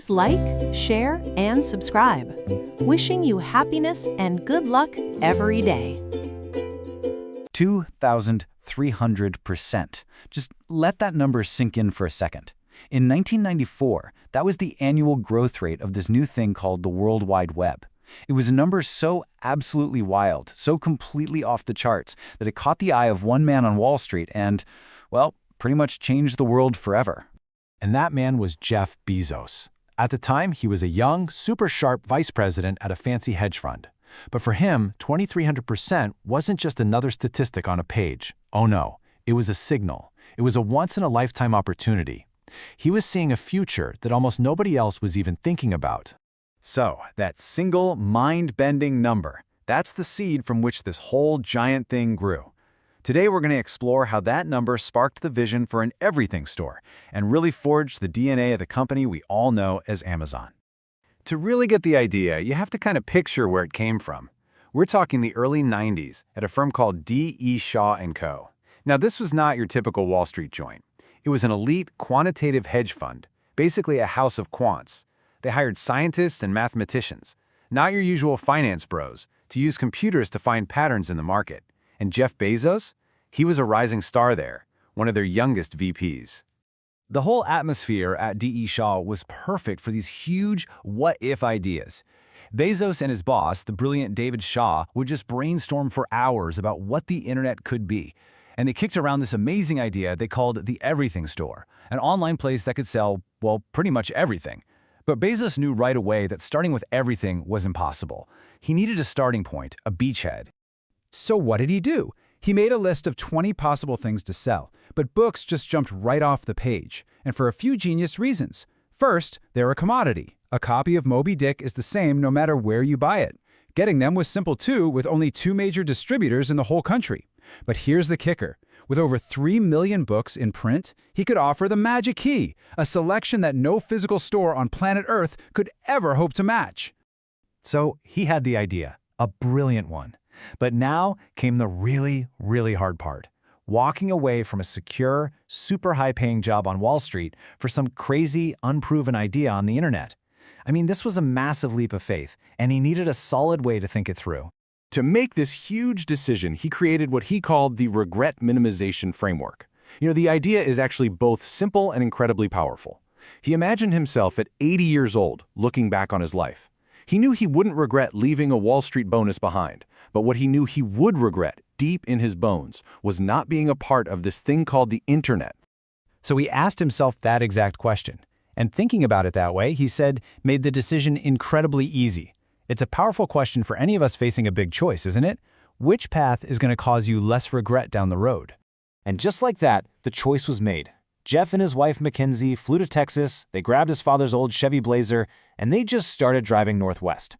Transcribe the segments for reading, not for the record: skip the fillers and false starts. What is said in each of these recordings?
Please like, share, and subscribe. Wishing you happiness and good luck every day. 2,300%. Just let that number sink in for a second. In 1994, that was the annual growth rate of this new thing called the World Wide Web. It was a number so absolutely wild, so completely off the charts, that it caught the eye of one man on Wall Street and, well, pretty much changed the world forever. And that man was Jeff Bezos. At the time, he was a young, super sharp vice president at a fancy hedge fund. But for him, 2,300% wasn't just another statistic on a page. Oh no, it was a signal. It was a once-in-a-lifetime opportunity. He was seeing a future that almost nobody else was even thinking about. So, that single mind-bending number, that's the seed from which this whole giant thing grew. Today we're going to explore how that number sparked the vision for an everything store and really forged the DNA of the company we all know as Amazon. To really get the idea, you have to kind of picture where it came from. We're talking the early 90s at a firm called D.E. Shaw & Co. Now, this was not your typical Wall Street joint. It was an elite quantitative hedge fund, basically a house of quants. They hired scientists and mathematicians, not your usual finance bros, to use computers to find patterns in the market. And Jeff Bezos? He was a rising star there, one of their youngest VPs. The whole atmosphere at D.E. Shaw was perfect for these huge what-if ideas. Bezos and his boss, the brilliant David Shaw, would just brainstorm for hours about what the internet could be. And they kicked around this amazing idea they called the Everything Store, an online place that could sell, well, pretty much everything. But Bezos knew right away that starting with everything was impossible. He needed a starting point, a beachhead. So what did he do? He made a list of 20 possible things to sell, but books just jumped right off the page, and for a few genius reasons. First, they're a commodity. A copy of Moby Dick is the same no matter where you buy it. Getting them was simple too, with only 2 major distributors in the whole country. But here's the kicker. With over 3 million books in print, he could offer the magic key, a selection that no physical store on planet Earth could ever hope to match. So he had the idea, a brilliant one. But now came the really, really hard part. Walking away from a secure, super high-paying job on Wall Street for some crazy, unproven idea on the internet. I mean, this was a massive leap of faith, and he needed a solid way to think it through. To make this huge decision, he created what he called the regret minimization framework. The idea is actually both simple and incredibly powerful. He imagined himself at 80 years old, looking back on his life. He knew he wouldn't regret leaving a Wall Street bonus behind, but what he knew he would regret, deep in his bones, was not being a part of this thing called the internet. So he asked himself that exact question. And thinking about it that way, he said, made the decision incredibly easy. It's a powerful question for any of us facing a big choice, isn't it? Which path is going to cause you less regret down the road? And just like that, the choice was made. Jeff and his wife Mackenzie flew to Texas, they grabbed his father's old Chevy Blazer, and they just started driving northwest.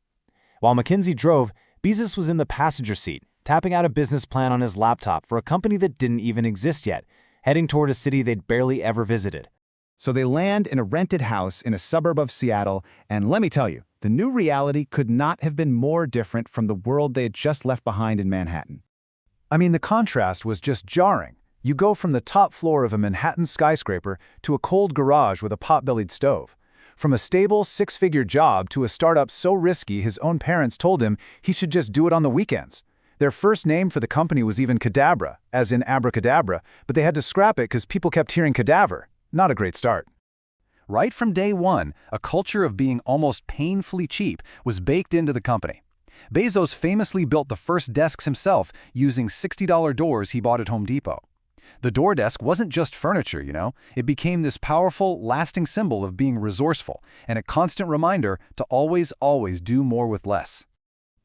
While Mackenzie drove, Bezos was in the passenger seat, tapping out a business plan on his laptop for a company that didn't even exist yet, heading toward a city they'd barely ever visited. So they land in a rented house in a suburb of Seattle, and let me tell you, the new reality could not have been more different from the world they had just left behind in Manhattan. I mean, the contrast was just jarring. You go from the top floor of a Manhattan skyscraper to a cold garage with a pot-bellied stove. From a stable, 6-figure job to a startup so risky his own parents told him he should just do it on the weekends. Their first name for the company was even Cadabra, as in abracadabra, but they had to scrap it because people kept hearing cadaver. Not a great start. Right from day one, a culture of being almost painfully cheap was baked into the company. Bezos famously built the first desks himself using $60 doors he bought at Home Depot. The door desk wasn't just furniture, It became this powerful, lasting symbol of being resourceful and a constant reminder to always do more with less.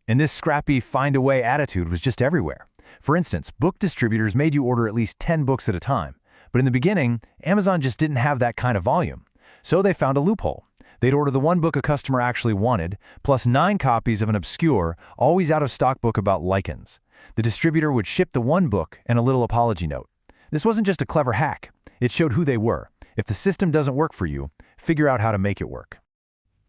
And this scrappy, find-a-way attitude was just everywhere. For instance, book distributors made you order at least 10 books at a time. But in the beginning, Amazon just didn't have that kind of volume. So they found a loophole. They'd order the one book a customer actually wanted, plus 9 copies of an obscure, always out-of-stock book about lichens. The distributor would ship the one book and a little apology note. This wasn't just a clever hack. It showed who they were. If the system doesn't work for you, figure out how to make it work.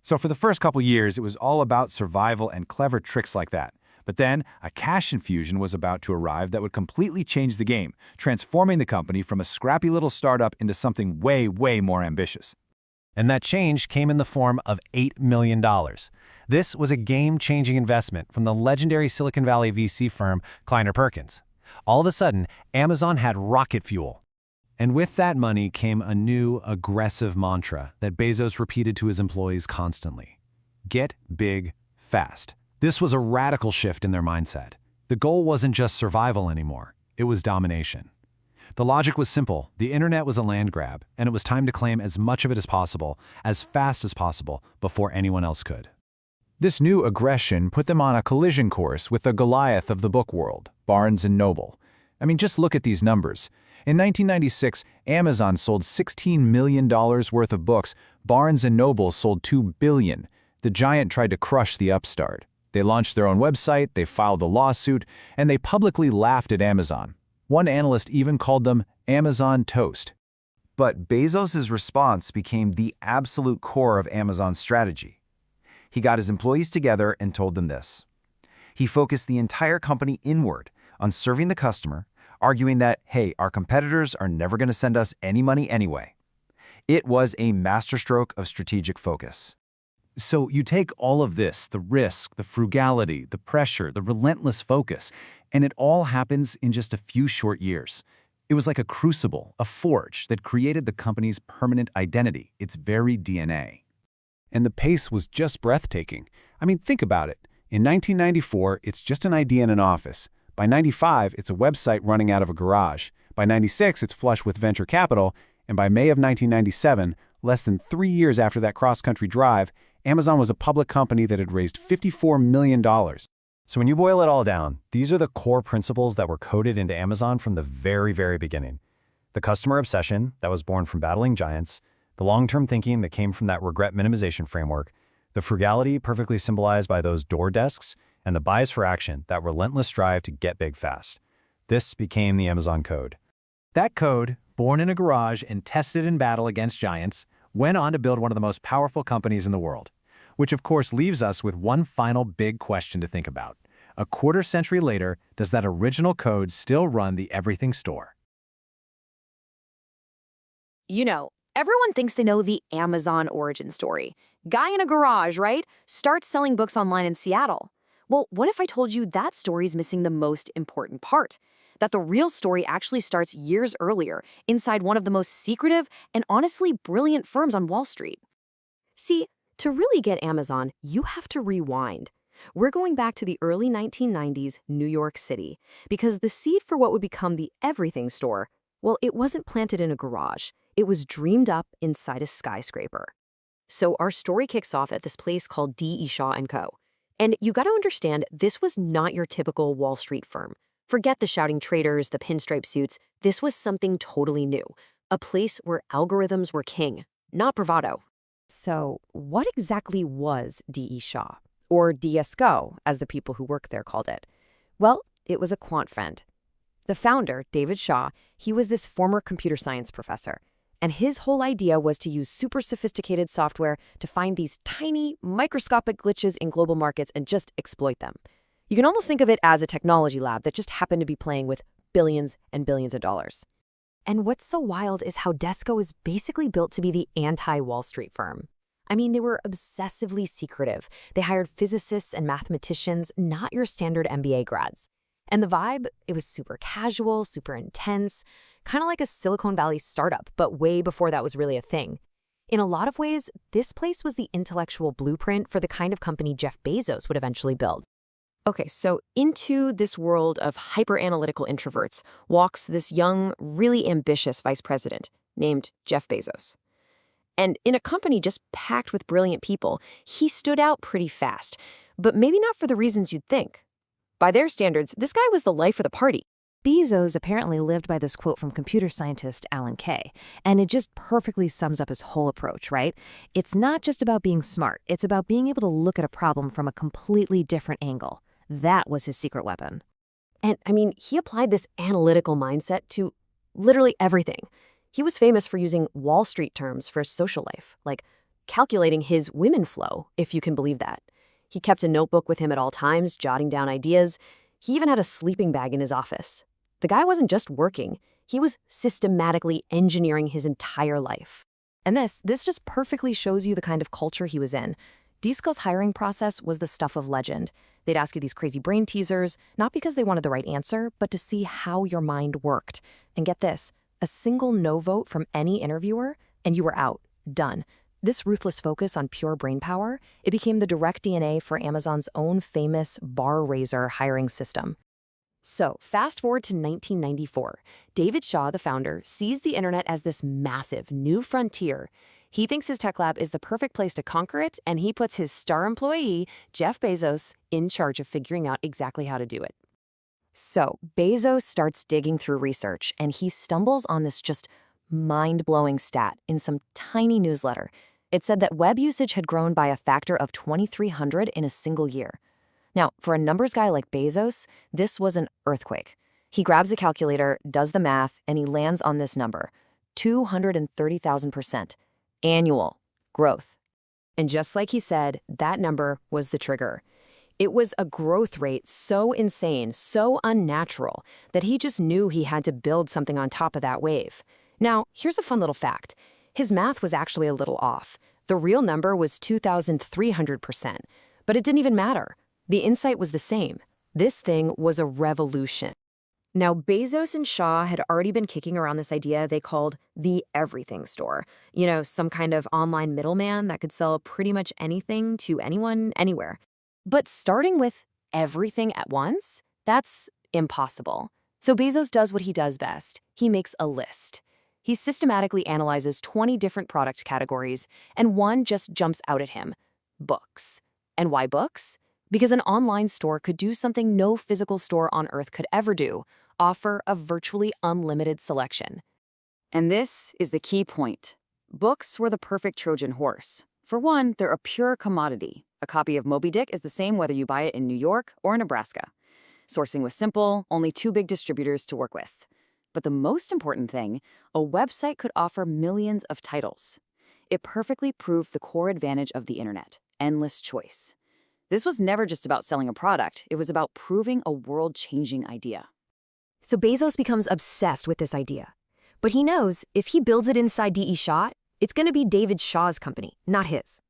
So for the first couple years, it was all about survival and clever tricks like that. But then, a cash infusion was about to arrive that would completely change the game, transforming the company from a scrappy little startup into something way more ambitious. And that change came in the form of $8 million. This was a game-changing investment from the legendary Silicon Valley VC firm Kleiner Perkins. All of a sudden, Amazon had rocket fuel. And with that money came a new, aggressive mantra that Bezos repeated to his employees constantly. Get big, fast. This was a radical shift in their mindset. The goal wasn't just survival anymore, it was domination. The logic was simple. The internet was a land grab, and it was time to claim as much of it as fast as possible, before anyone else could. This new aggression put them on a collision course with the Goliath of the book world, Barnes & Noble. I mean, just look at these numbers. In 1996, Amazon sold $16 million worth of books. Barnes & Noble sold $2 billion. The giant tried to crush the upstart. They launched their own website, they filed a lawsuit, and they publicly laughed at Amazon. One analyst even called them Amazon toast. But Bezos' response became the absolute core of Amazon's strategy. He got his employees together and told them this. He focused the entire company inward on serving the customer, arguing that, hey, our competitors are never going to send us any money anyway. It was a masterstroke of strategic focus. So you take all of this, the risk, the frugality, the pressure, the relentless focus, and it all happens in just a few short years. It was like a crucible, a forge that created the company's permanent identity, its very DNA. And the pace was just breathtaking. I mean, think about it. In 1994, it's just an idea in an office. By 95, it's a website running out of a garage. By 96, it's flush with venture capital. And by May of 1997, less than 3 years after that cross-country drive, Amazon was a public company that had raised $54 million. So when you boil it all down, these are the core principles that were coded into Amazon from the very, very beginning. The customer obsession that was born from battling giants, the long-term thinking that came from that regret minimization framework, the frugality perfectly symbolized by those door desks, and the bias for action, that relentless drive to get big fast. This became the Amazon code. That code, born in a garage and tested in battle against giants, went on to build one of the most powerful companies in the world. Which of course leaves us with one final big question to think about. A quarter century later, does that original code still run the everything store? You know, everyone thinks they know the Amazon origin story. Guy in a garage, right? Starts selling books online in Seattle. Well, what if I told you that story's missing the most important part? That the real story actually starts years earlier, inside one of the most secretive and honestly brilliant firms on Wall Street. See, to really get Amazon, you have to rewind. We're going back to the early 1990s, New York City, because the seed for what would become the everything store, well, it wasn't planted in a garage. It was dreamed up inside a skyscraper. So our story kicks off at this place called D.E. Shaw & Co. And you got to understand, this was not your typical Wall Street firm. Forget the shouting traders, the pinstripe suits. This was something totally new. A place where algorithms were king, not bravado. So what exactly was D.E. Shaw, or DSCO, as the people who work there called it? Well, it was a quant friend. The founder, David Shaw, he was this former computer science professor, and his whole idea was to use super sophisticated software to find these tiny, microscopic glitches in global markets and just exploit them. You can almost think of it as a technology lab that just happened to be playing with billions and billions of dollars. And what's so wild is how Desco is basically built to be the anti-Wall Street firm. I mean, they were obsessively secretive. They hired physicists and mathematicians, not your standard MBA grads. And the vibe, it was super casual, super intense, kind of like a Silicon Valley startup, but way before that was really a thing. In a lot of ways, this place was the intellectual blueprint for the kind of company Jeff Bezos would eventually build. Okay, so into this world of hyper-analytical introverts walks this young, really ambitious vice president named Jeff Bezos. And in a company just packed with brilliant people, he stood out pretty fast, but maybe not for the reasons you'd think. By their standards, this guy was the life of the party. Bezos apparently lived by this quote from computer scientist Alan Kay, and it just perfectly sums up his whole approach, right? It's not just about being smart, it's about being able to look at a problem from a completely different angle. That was his secret weapon. And I mean, he applied this analytical mindset to literally everything. He was famous for using Wall Street terms for his social life, like calculating his women flow, if you can believe that. He kept a notebook with him at all times, jotting down ideas. He even had a sleeping bag in his office. The guy wasn't just working, he was systematically engineering his entire life. And this just perfectly shows you the kind of culture he was in. Disco's hiring process was the stuff of legend. They'd ask you these crazy brain teasers, not because they wanted the right answer, but to see how your mind worked. And get this, a single no vote from any interviewer, and you were out. Done. This ruthless focus on pure brain power, it became the direct DNA for Amazon's own famous bar-raiser hiring system. So, fast forward to 1994. David Shaw, the founder, sees the internet as this massive new frontier. He thinks his tech lab is the perfect place to conquer it, and he puts his star employee, Jeff Bezos, in charge of figuring out exactly how to do it. So, Bezos starts digging through research, and he stumbles on this just mind-blowing stat in some tiny newsletter. It said that web usage had grown by a factor of 2,300 in a single year. Now, for a numbers guy like Bezos, this was an earthquake. He grabs a calculator, does the math, and he lands on this number, 230,000% annual growth. And just like he said, that number was the trigger. It was a growth rate so insane, so unnatural, that he just knew he had to build something on top of that wave. Now, here's a fun little fact. His math was actually a little off. The real number was 2,300%, but it didn't even matter. The insight was the same. This thing was a revolution. Now, Bezos and Shaw had already been kicking around this idea they called the everything store. You know, some kind of online middleman that could sell pretty much anything to anyone, anywhere. But starting with everything at once, that's impossible. So Bezos does what he does best. He makes a list. He systematically analyzes 20 different product categories, and one just jumps out at him: books. And why books? Because an online store could do something no physical store on Earth could ever do: offer a virtually unlimited selection. And this is the key point. Books were the perfect Trojan horse. For one, they're a pure commodity. A copy of Moby Dick is the same whether you buy it in New York or Nebraska. Sourcing was simple, only 2 big distributors to work with. But the most important thing, a website could offer millions of titles. It perfectly proved the core advantage of the internet: endless choice. This was never just about selling a product, it was about proving a world-changing idea. So Bezos becomes obsessed with this idea. But he knows if he builds it inside D.E. Shaw, it's going to be David Shaw's company, not his.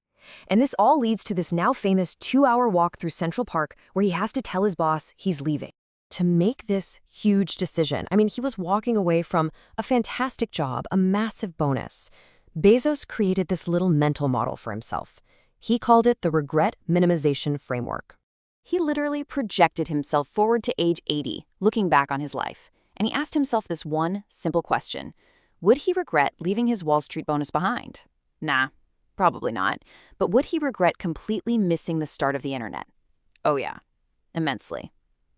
And this all leads to this now famous 2-hour walk through Central Park where he has to tell his boss he's leaving. To make this huge decision, I mean, he was walking away from a fantastic job, a massive bonus. Bezos created this little mental model for himself. He called it the regret minimization framework. He literally projected himself forward to age 80, looking back on his life. And he asked himself this one simple question: would he regret leaving his Wall Street bonus behind? Nah, probably not. But would he regret completely missing the start of the internet? Oh yeah, immensely.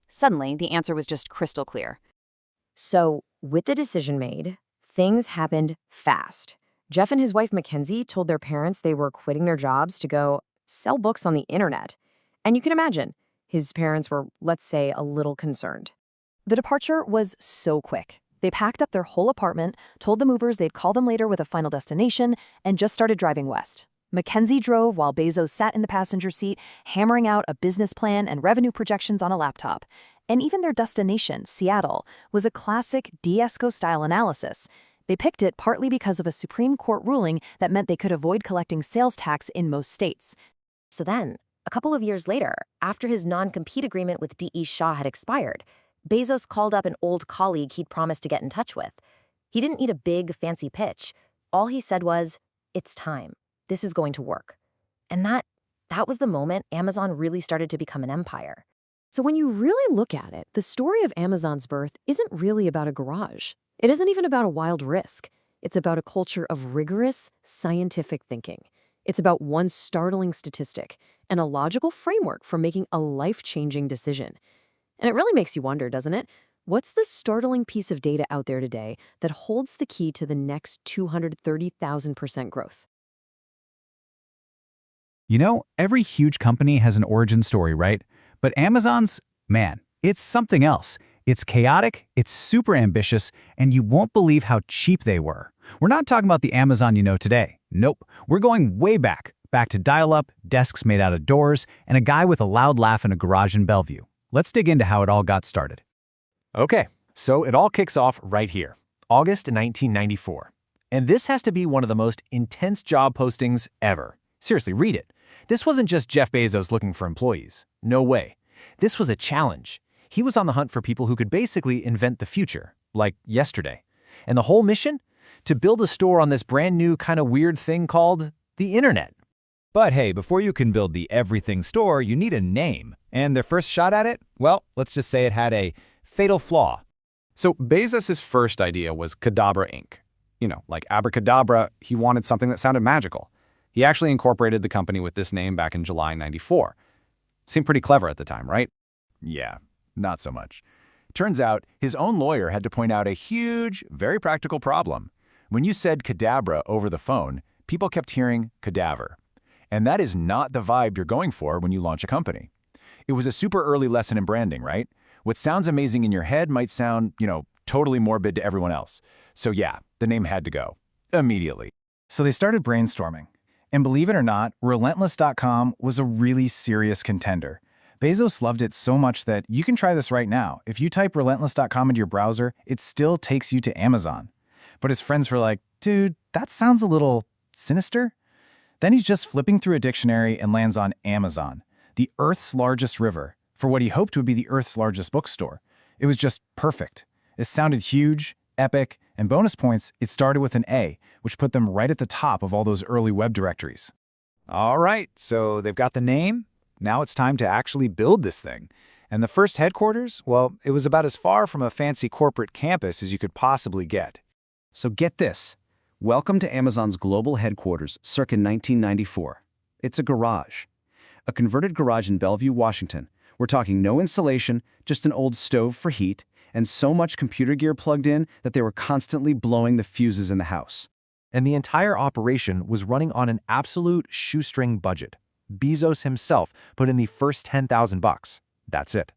Suddenly, the answer was just crystal clear. So, with the decision made, things happened fast. Jeff and his wife Mackenzie told their parents they were quitting their jobs to go sell books on the internet. And you can imagine, his parents were, let's say, a little concerned. The departure was so quick. They packed up their whole apartment, told the movers they'd call them later with a final destination, and just started driving west. Mackenzie drove while Bezos sat in the passenger seat, hammering out a business plan and revenue projections on a laptop. And even their destination, Seattle, was a classic Diesco-style analysis. They picked it partly because of a Supreme Court ruling that meant they could avoid collecting sales tax in most states. So then, a couple of years later, after his non-compete agreement with D.E. Shaw had expired, Bezos called up an old colleague he'd promised to get in touch with. He didn't need a big, fancy pitch. All he said was, "It's time. This is going to work." And that was the moment Amazon really started to become an empire. So when you really look at it, the story of Amazon's birth isn't really about a garage. It isn't even about a wild risk. It's about a culture of rigorous, scientific thinking. It's about one startling statistic and a logical framework for making a life-changing decision. And it really makes you wonder, doesn't it? What's the startling piece of data out there today that holds the key to the next 230,000% growth? You know, every huge company has an origin story, right? But Amazon's, man, it's something else. It's chaotic, it's super ambitious, and you won't believe how cheap they were. We're not talking about the Amazon you know today. Nope, we're going way back to dial-up, desks made out of doors, and a guy with a loud laugh in a garage in Bellevue. Let's dig into how it all got started. Okay, so it all kicks off right here. August 1994. And this has to be one of the most intense job postings ever. Seriously, read it. This wasn't just Jeff Bezos looking for employees. No way. This was a challenge. He was on the hunt for people who could basically invent the future, like yesterday. And the whole mission? To build a store on this brand new kind of weird thing called the internet. But hey, before you can build the everything store, you need a name. And their first shot at it? Well, let's just say it had a fatal flaw. So Bezos' first idea was Cadabra Inc. You know, like abracadabra, he wanted something that sounded magical. He actually incorporated the company with this name back in July '94. Seemed pretty clever at the time, right? Yeah, not so much. Turns out, his own lawyer had to point out a huge, very practical problem. When you said cadabra over the phone, people kept hearing cadaver. And that is not the vibe you're going for when you launch a company. It was a super early lesson in branding, right? What sounds amazing in your head might sound, totally morbid to everyone else. So yeah, the name had to go. Immediately. So they started brainstorming. And believe it or not, Relentless.com was a really serious contender. Bezos loved it so much that you can try this right now. If you type Relentless.com into your browser, it still takes you to Amazon. But his friends were like, dude, that sounds a little sinister. Then he's just flipping through a dictionary and lands on Amazon, the Earth's largest river, for what he hoped would be the Earth's largest bookstore. It was just perfect. It sounded huge, epic, and bonus points, it started with an A, which put them right at the top of all those early web directories. All right, so they've got the name. Now it's time to actually build this thing. And the first headquarters, well, it was about as far from a fancy corporate campus as you could possibly get. So get this. Welcome to Amazon's global headquarters, circa 1994. It's a garage. A converted garage in Bellevue, Washington. We're talking no insulation, just an old stove for heat, and so much computer gear plugged in that they were constantly blowing the fuses in the house. And the entire operation was running on an absolute shoestring budget. Bezos himself put in the first $10,000. That's it.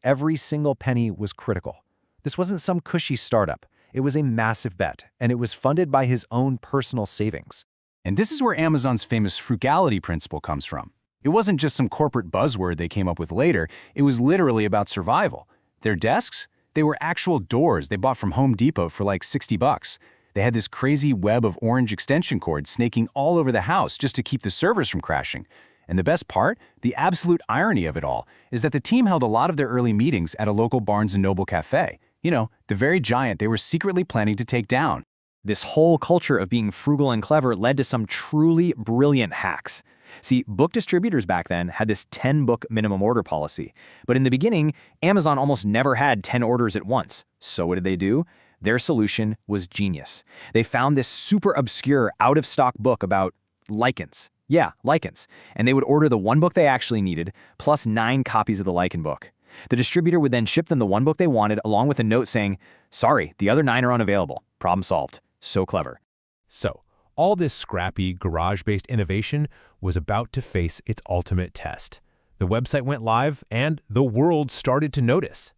Every single penny was critical. This wasn't some cushy startup. It was a massive bet, and it was funded by his own personal savings. And this is where Amazon's famous frugality principle comes from. It wasn't just some corporate buzzword they came up with later. It was literally about survival. Their desks? They were actual doors they bought from Home Depot for like $60. They had this crazy web of orange extension cords snaking all over the house just to keep the servers from crashing. And the best part, the absolute irony of it all, is that the team held a lot of their early meetings at a local Barnes & Noble cafe. The very giant they were secretly planning to take down. This whole culture of being frugal and clever led to some truly brilliant hacks. See, book distributors back then had this 10-book minimum order policy. But in the beginning, Amazon almost never had 10 orders at once. So what did they do? Their solution was genius. They found this super obscure, out-of-stock book about lichens. Yeah, lichens. And they would order the one book they actually needed, plus 9 copies of the lichen book. The distributor would then ship them the one book they wanted, along with a note saying, sorry, the other 9 are unavailable. Problem solved. So clever. So, all this scrappy, garage-based innovation was about to face its ultimate test. The website went live, and the world started to notice.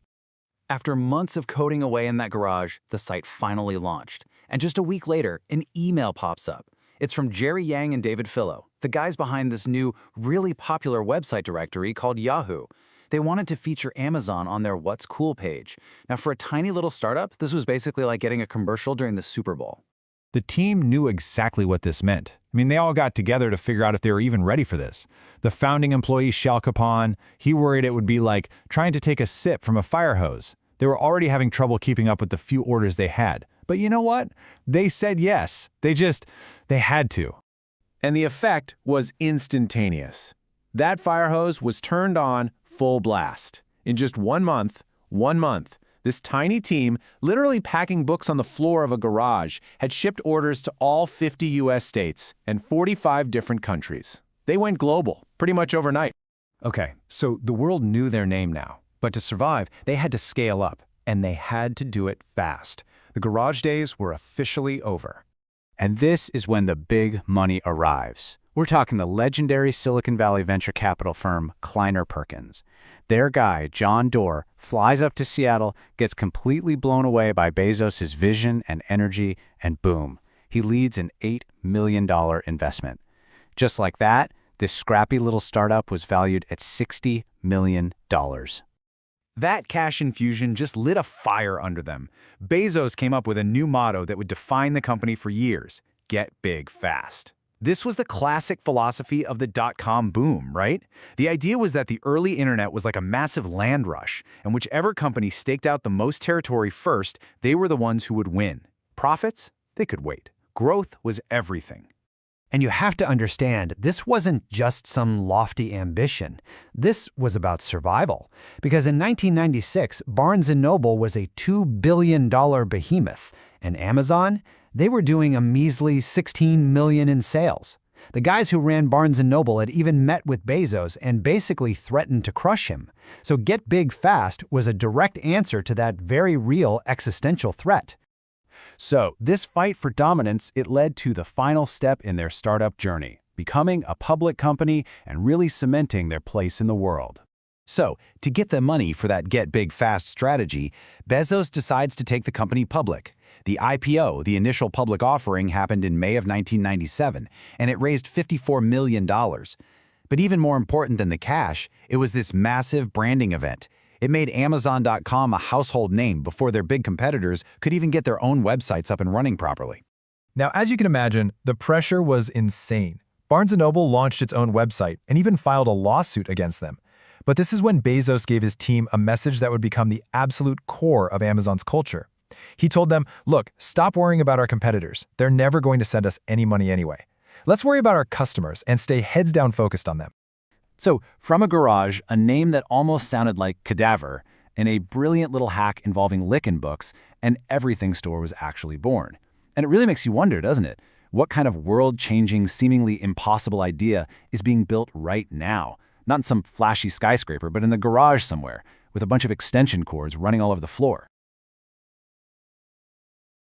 After months of coding away in that garage, the site finally launched. And just a week later, an email pops up. It's from Jerry Yang and David Fillo, the guys behind this new, really popular website directory called Yahoo. They wanted to feature Amazon on their What's Cool page. Now, for a tiny little startup, this was basically like getting a commercial during the Super Bowl. The team knew exactly what this meant. They all got together to figure out if they were even ready for this. The founding employee, Shal Kapan, he worried it would be like trying to take a sip from a fire hose. They were already having trouble keeping up with the few orders they had. But you know what? They said yes. They had to. And the effect was instantaneous. That fire hose was turned on full blast. In just 1 month, this tiny team, literally packing books on the floor of a garage, had shipped orders to all 50 U.S. states and 45 different countries. They went global, pretty much overnight. Okay, so the world knew their name now. But to survive, they had to scale up, and they had to do it fast. The garage days were officially over. And this is when the big money arrives. We're talking the legendary Silicon Valley venture capital firm Kleiner Perkins. Their guy, John Doerr, flies up to Seattle, gets completely blown away by Bezos' vision and energy, and boom, he leads an $8 million investment. Just like that, this scrappy little startup was valued at $60 million. That cash infusion just lit a fire under them. Bezos came up with a new motto that would define the company for years: get big fast. This was the classic philosophy of the dot-com boom, right? The idea was that the early internet was like a massive land rush, and whichever company staked out the most territory first, they were the ones who would win. Profits? They could wait. Growth was everything. And you have to understand, this wasn't just some lofty ambition. This was about survival. Because in 1996, Barnes & Noble was a $2 billion behemoth, and Amazon, they were doing a measly $16 million in sales. The guys who ran Barnes & Noble had even met with Bezos and basically threatened to crush him. So Get Big Fast was a direct answer to that very real existential threat. So, this fight for dominance, it led to the final step in their startup journey, becoming a public company and really cementing their place in the world. So, to get the money for that Get Big Fast strategy, Bezos decides to take the company public. The IPO, the initial public offering, happened in May of 1997, and it raised $54 million. But even more important than the cash, it was this massive branding event. It made Amazon.com a household name before their big competitors could even get their own websites up and running properly. Now, as you can imagine, the pressure was insane. Barnes & Noble launched its own website and even filed a lawsuit against them. But this is when Bezos gave his team a message that would become the absolute core of Amazon's culture. He told them, look, stop worrying about our competitors. They're never going to send us any money anyway. Let's worry about our customers and stay heads down focused on them. So, from a garage, a name that almost sounded like cadaver, and a brilliant little hack involving lickin' books, an everything store was actually born. And it really makes you wonder, doesn't it? What kind of world-changing, seemingly impossible idea is being built right now? Not in some flashy skyscraper, but in the garage somewhere, with a bunch of extension cords running all over the floor.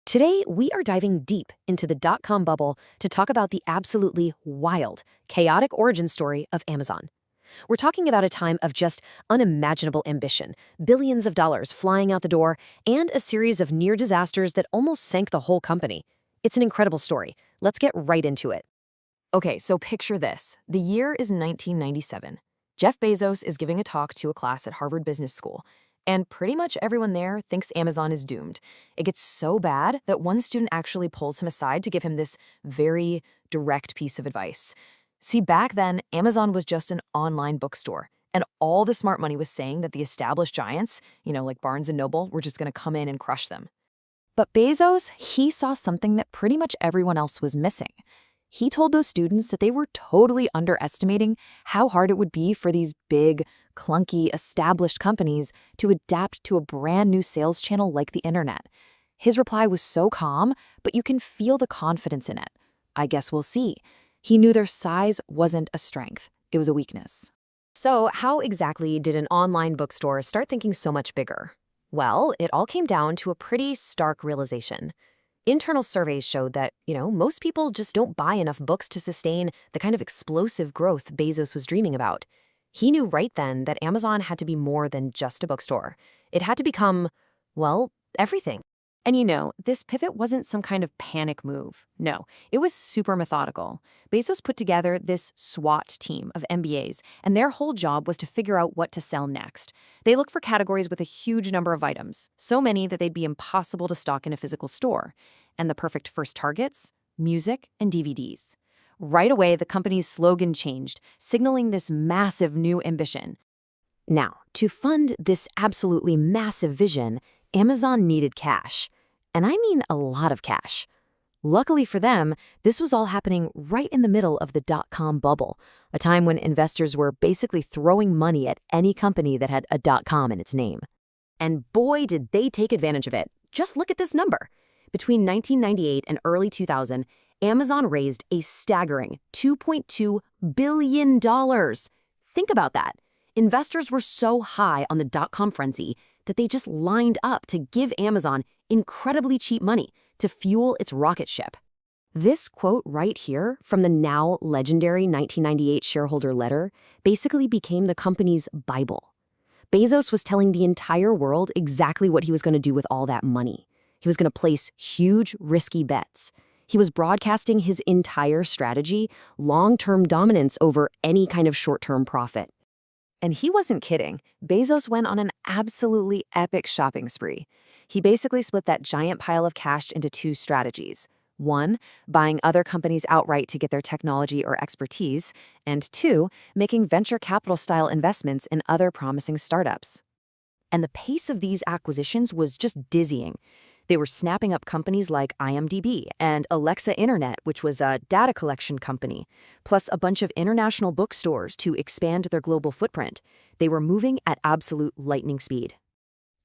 Today, we are diving deep into the dot-com bubble to talk about the absolutely wild, chaotic origin story of Amazon. We're talking about a time of just unimaginable ambition, billions of dollars flying out the door, and a series of near disasters that almost sank the whole company. It's an incredible story. Let's get right into it. Okay, so picture this. The year is 1997. Jeff Bezos is giving a talk to a class at Harvard Business School, and pretty much everyone there thinks Amazon is doomed. It gets so bad that one student actually pulls him aside to give him this very direct piece of advice. See, back then, Amazon was just an online bookstore, and all the smart money was saying that the established giants, like Barnes & Noble, were just going to come in and crush them. But Bezos, he saw something that pretty much everyone else was missing. He told those students that they were totally underestimating how hard it would be for these big, clunky, established companies to adapt to a brand new sales channel like the internet. His reply was so calm, but you can feel the confidence in it. I guess we'll see. He knew their size wasn't a strength, it was a weakness. So how exactly did an online bookstore start thinking so much bigger? Well, it all came down to a pretty stark realization. Internal surveys showed that, most people just don't buy enough books to sustain the kind of explosive growth Bezos was dreaming about. He knew right then that Amazon had to be more than just a bookstore. It had to become, everything. And this pivot wasn't some kind of panic move. No, it was super methodical. Bezos put together this SWAT team of MBAs, and their whole job was to figure out what to sell next. They looked for categories with a huge number of items, so many that they'd be impossible to stock in a physical store. And the perfect first targets? Music and DVDs. Right away, the company's slogan changed, signaling this massive new ambition. Now, to fund this absolutely massive vision, Amazon needed cash. And I mean a lot of cash. Luckily for them, this was all happening right in the middle of the dot-com bubble, a time when investors were basically throwing money at any company that had a .com in its name. And boy, did they take advantage of it. Just look at this number. Between 1998 and early 2000, Amazon raised a staggering $2.2 billion. Think about that. Investors were so high on the dot-com frenzy that they just lined up to give Amazon incredibly cheap money to fuel its rocket ship. This quote right here from the now legendary 1998 shareholder letter basically became the company's Bible. Bezos was telling the entire world exactly what he was going to do with all that money. He was going to place huge, risky bets. He was broadcasting his entire strategy, long-term dominance over any kind of short-term profit. And he wasn't kidding. Bezos went on an absolutely epic shopping spree. He basically split that giant pile of cash into two strategies. One, buying other companies outright to get their technology or expertise, and two, making venture capital-style investments in other promising startups. And the pace of these acquisitions was just dizzying. They were snapping up companies like IMDb and Alexa Internet, which was a data collection company, plus a bunch of international bookstores to expand their global footprint. They were moving at absolute lightning speed.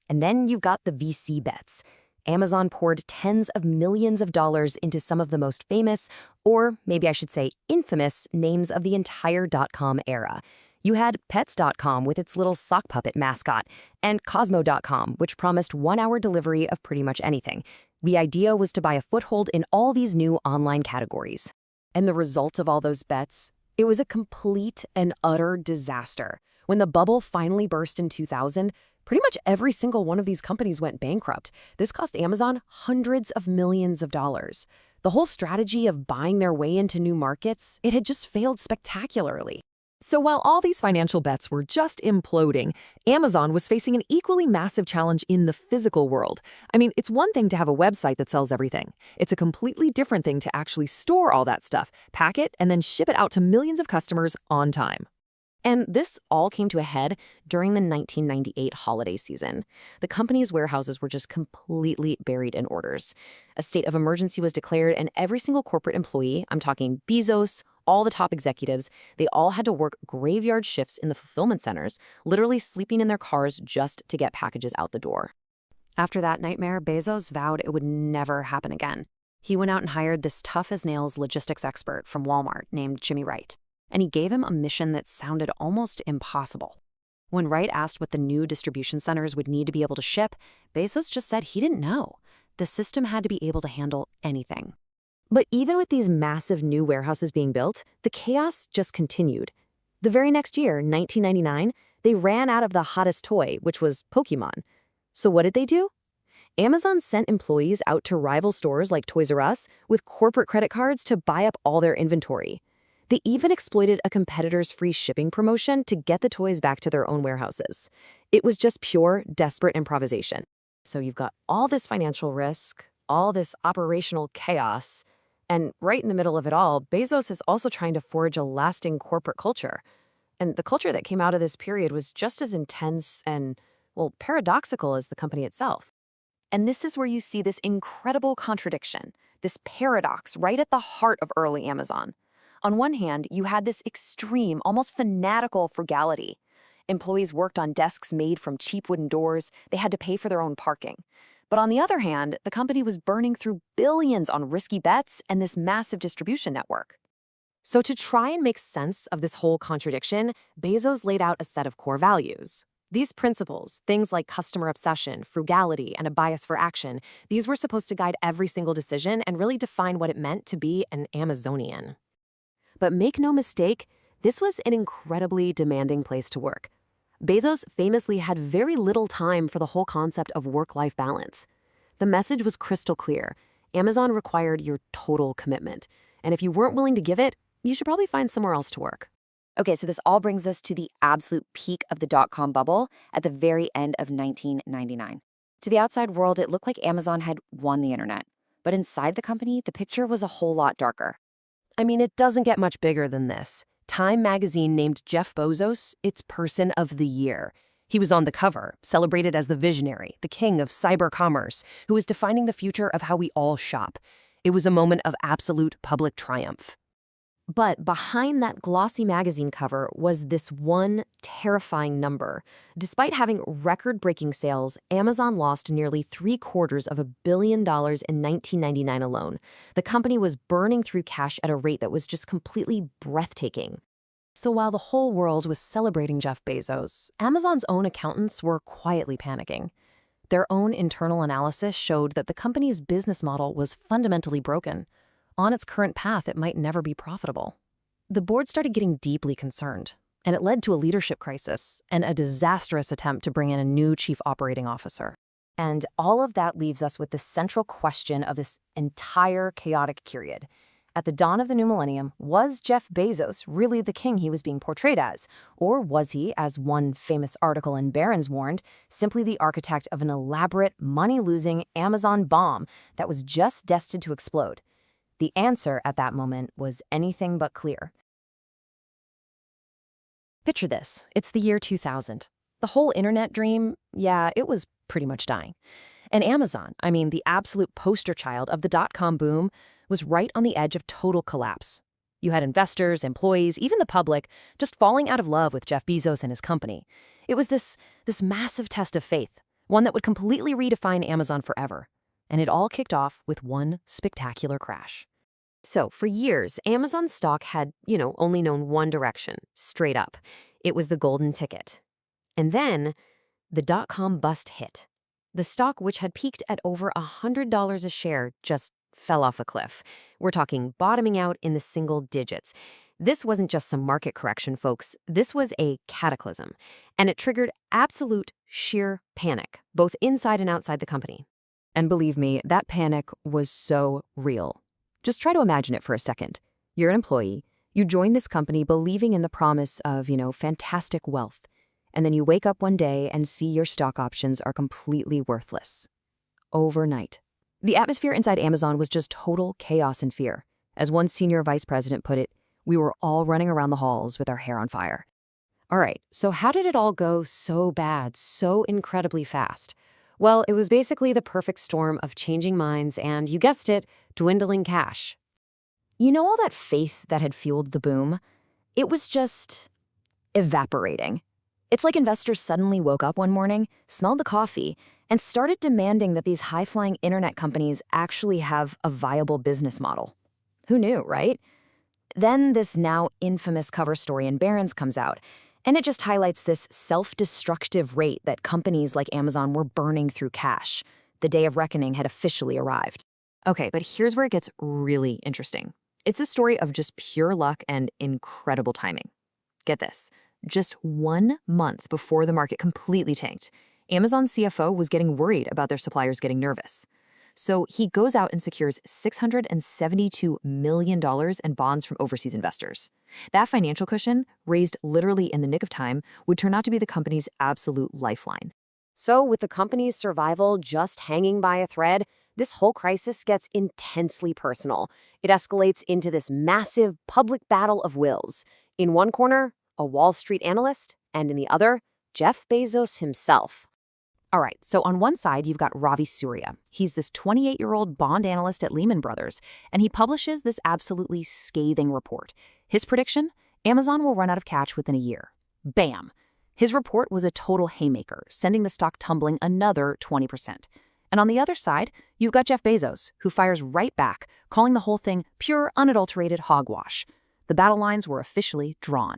And then you've got the VC bets. Amazon poured tens of millions of dollars into some of the most famous, or maybe I should say infamous, names of the entire .com era. You had Pets.com with its little sock puppet mascot, and Cosmo.com, which promised one-hour delivery of pretty much anything. The idea was to buy a foothold in all these new online categories. And the result of all those bets? It was a complete and utter disaster. When the bubble finally burst in 2000, pretty much every single one of these companies went bankrupt. This cost Amazon hundreds of millions of dollars. The whole strategy of buying their way into new markets, it had just failed spectacularly. So while all these financial bets were just imploding, Amazon was facing an equally massive challenge in the physical world. I mean, it's one thing to have a website that sells everything. It's a completely different thing to actually store all that stuff, pack it, and then ship it out to millions of customers on time. And this all came to a head during the 1998 holiday season. The company's warehouses were just completely buried in orders. A state of emergency was declared, and every single corporate employee, I'm talking Bezos, all the top executives, they all had to work graveyard shifts in the fulfillment centers, literally sleeping in their cars just to get packages out the door. After that nightmare, Bezos vowed it would never happen again. He went out and hired this tough-as-nails logistics expert from Walmart named Jimmy Wright, and he gave him a mission that sounded almost impossible. When Wright asked what the new distribution centers would need to be able to ship, Bezos just said he didn't know. The system had to be able to handle anything. But even with these massive new warehouses being built, the chaos just continued. The very next year, 1999, they ran out of the hottest toy, which was Pokémon. So what did they do? Amazon sent employees out to rival stores like Toys R Us with corporate credit cards to buy up all their inventory. They even exploited a competitor's free shipping promotion to get the toys back to their own warehouses. It was just pure, desperate improvisation. So you've got all this financial risk, all this operational chaos, and right in the middle of it all, Bezos is also trying to forge a lasting corporate culture. And the culture that came out of this period was just as intense and, well, paradoxical as the company itself. And this is where you see this incredible contradiction, this paradox right at the heart of early Amazon. On one hand, you had this extreme, almost fanatical frugality. Employees worked on desks made from cheap wooden doors. They had to pay for their own parking. But on the other hand, the company was burning through billions on risky bets and this massive distribution network. So to try and make sense of this whole contradiction, Bezos laid out a set of core values. These principles, things like customer obsession, frugality, and a bias for action, these were supposed to guide every single decision and really define what it meant to be an Amazonian. But make no mistake, this was an incredibly demanding place to work. Bezos famously had very little time for the whole concept of work-life balance. The message was crystal clear. Amazon required your total commitment. And if you weren't willing to give it, you should probably find somewhere else to work. Okay, so this all brings us to the absolute peak of the dot-com bubble at the very end of 1999. To the outside world, it looked like Amazon had won the internet. But inside the company, the picture was a whole lot darker. I mean, it doesn't get much bigger than this. Time magazine named Jeff Bezos its Person of the Year. He was on the cover, celebrated as the visionary, the king of cyber commerce, who was defining the future of how we all shop. It was a moment of absolute public triumph. But behind that glossy magazine cover was this one terrifying number. Despite having record-breaking sales, Amazon lost nearly $750 million in 1999 alone. The company was burning through cash at a rate that was just completely breathtaking. So while the whole world was celebrating Jeff Bezos, Amazon's own accountants were quietly panicking. Their own internal analysis showed that the company's business model was fundamentally broken. On its current path, it might never be profitable. The board started getting deeply concerned, and it led to a leadership crisis and a disastrous attempt to bring in a new chief operating officer. And all of that leaves us with the central question of this entire chaotic period. At the dawn of the new millennium, was Jeff Bezos really the king he was being portrayed as? Or was he, as one famous article in Barron's warned, simply the architect of an elaborate, money-losing Amazon bomb that was just destined to explode? The answer at that moment was anything but clear. Picture this. It's the year 2000. The whole internet dream, yeah, it was pretty much dying. And Amazon, the absolute poster child of the dot-com boom, was right on the edge of total collapse. You had investors, employees, even the public, just falling out of love with Jeff Bezos and his company. It was this massive test of faith, one that would completely redefine Amazon forever. And it all kicked off with one spectacular crash. So, for years, Amazon's stock had, only known one direction, straight up. It was the golden ticket. And then, the dot-com bust hit. The stock, which had peaked at over $100 a share, just fell off a cliff. We're talking bottoming out in the single digits. This wasn't just some market correction, folks. This was a cataclysm. And it triggered absolute sheer panic, both inside and outside the company. And believe me, that panic was so real. Just try to imagine it for a second. You're an employee. You join this company believing in the promise of, fantastic wealth. And then you wake up one day and see your stock options are completely worthless. Overnight. The atmosphere inside Amazon was just total chaos and fear. As one senior vice president put it, we were all running around the halls with our hair on fire. All right, so how did it all go so bad, so incredibly fast? Well, it was basically the perfect storm of changing minds and, you guessed it, dwindling cash. You know all that faith that had fueled the boom? It was just evaporating. It's like investors suddenly woke up one morning, smelled the coffee, and started demanding that these high-flying internet companies actually have a viable business model. Who knew, right? Then this now infamous cover story in Barron's comes out, and it just highlights this self-destructive rate that companies like Amazon were burning through cash. The day of reckoning had officially arrived. Okay, but here's where it gets really interesting. It's a story of just pure luck and incredible timing. Get this. Just 1 month before the market completely tanked, Amazon's CFO was getting worried about their suppliers getting nervous. So he goes out and secures $672 million in bonds from overseas investors. That financial cushion, raised literally in the nick of time, would turn out to be the company's absolute lifeline. So with the company's survival just hanging by a thread, this whole crisis gets intensely personal. It escalates into this massive public battle of wills. In one corner, a Wall Street analyst, and in the other, Jeff Bezos himself. All right, so on one side, you've got Ravi Surya. He's this 28-year-old bond analyst at Lehman Brothers, and he publishes this absolutely scathing report. His prediction? Amazon will run out of cash within a year. Bam! His report was a total haymaker, sending the stock tumbling another 20%. And on the other side, you've got Jeff Bezos, who fires right back, calling the whole thing pure, unadulterated hogwash. The battle lines were officially drawn.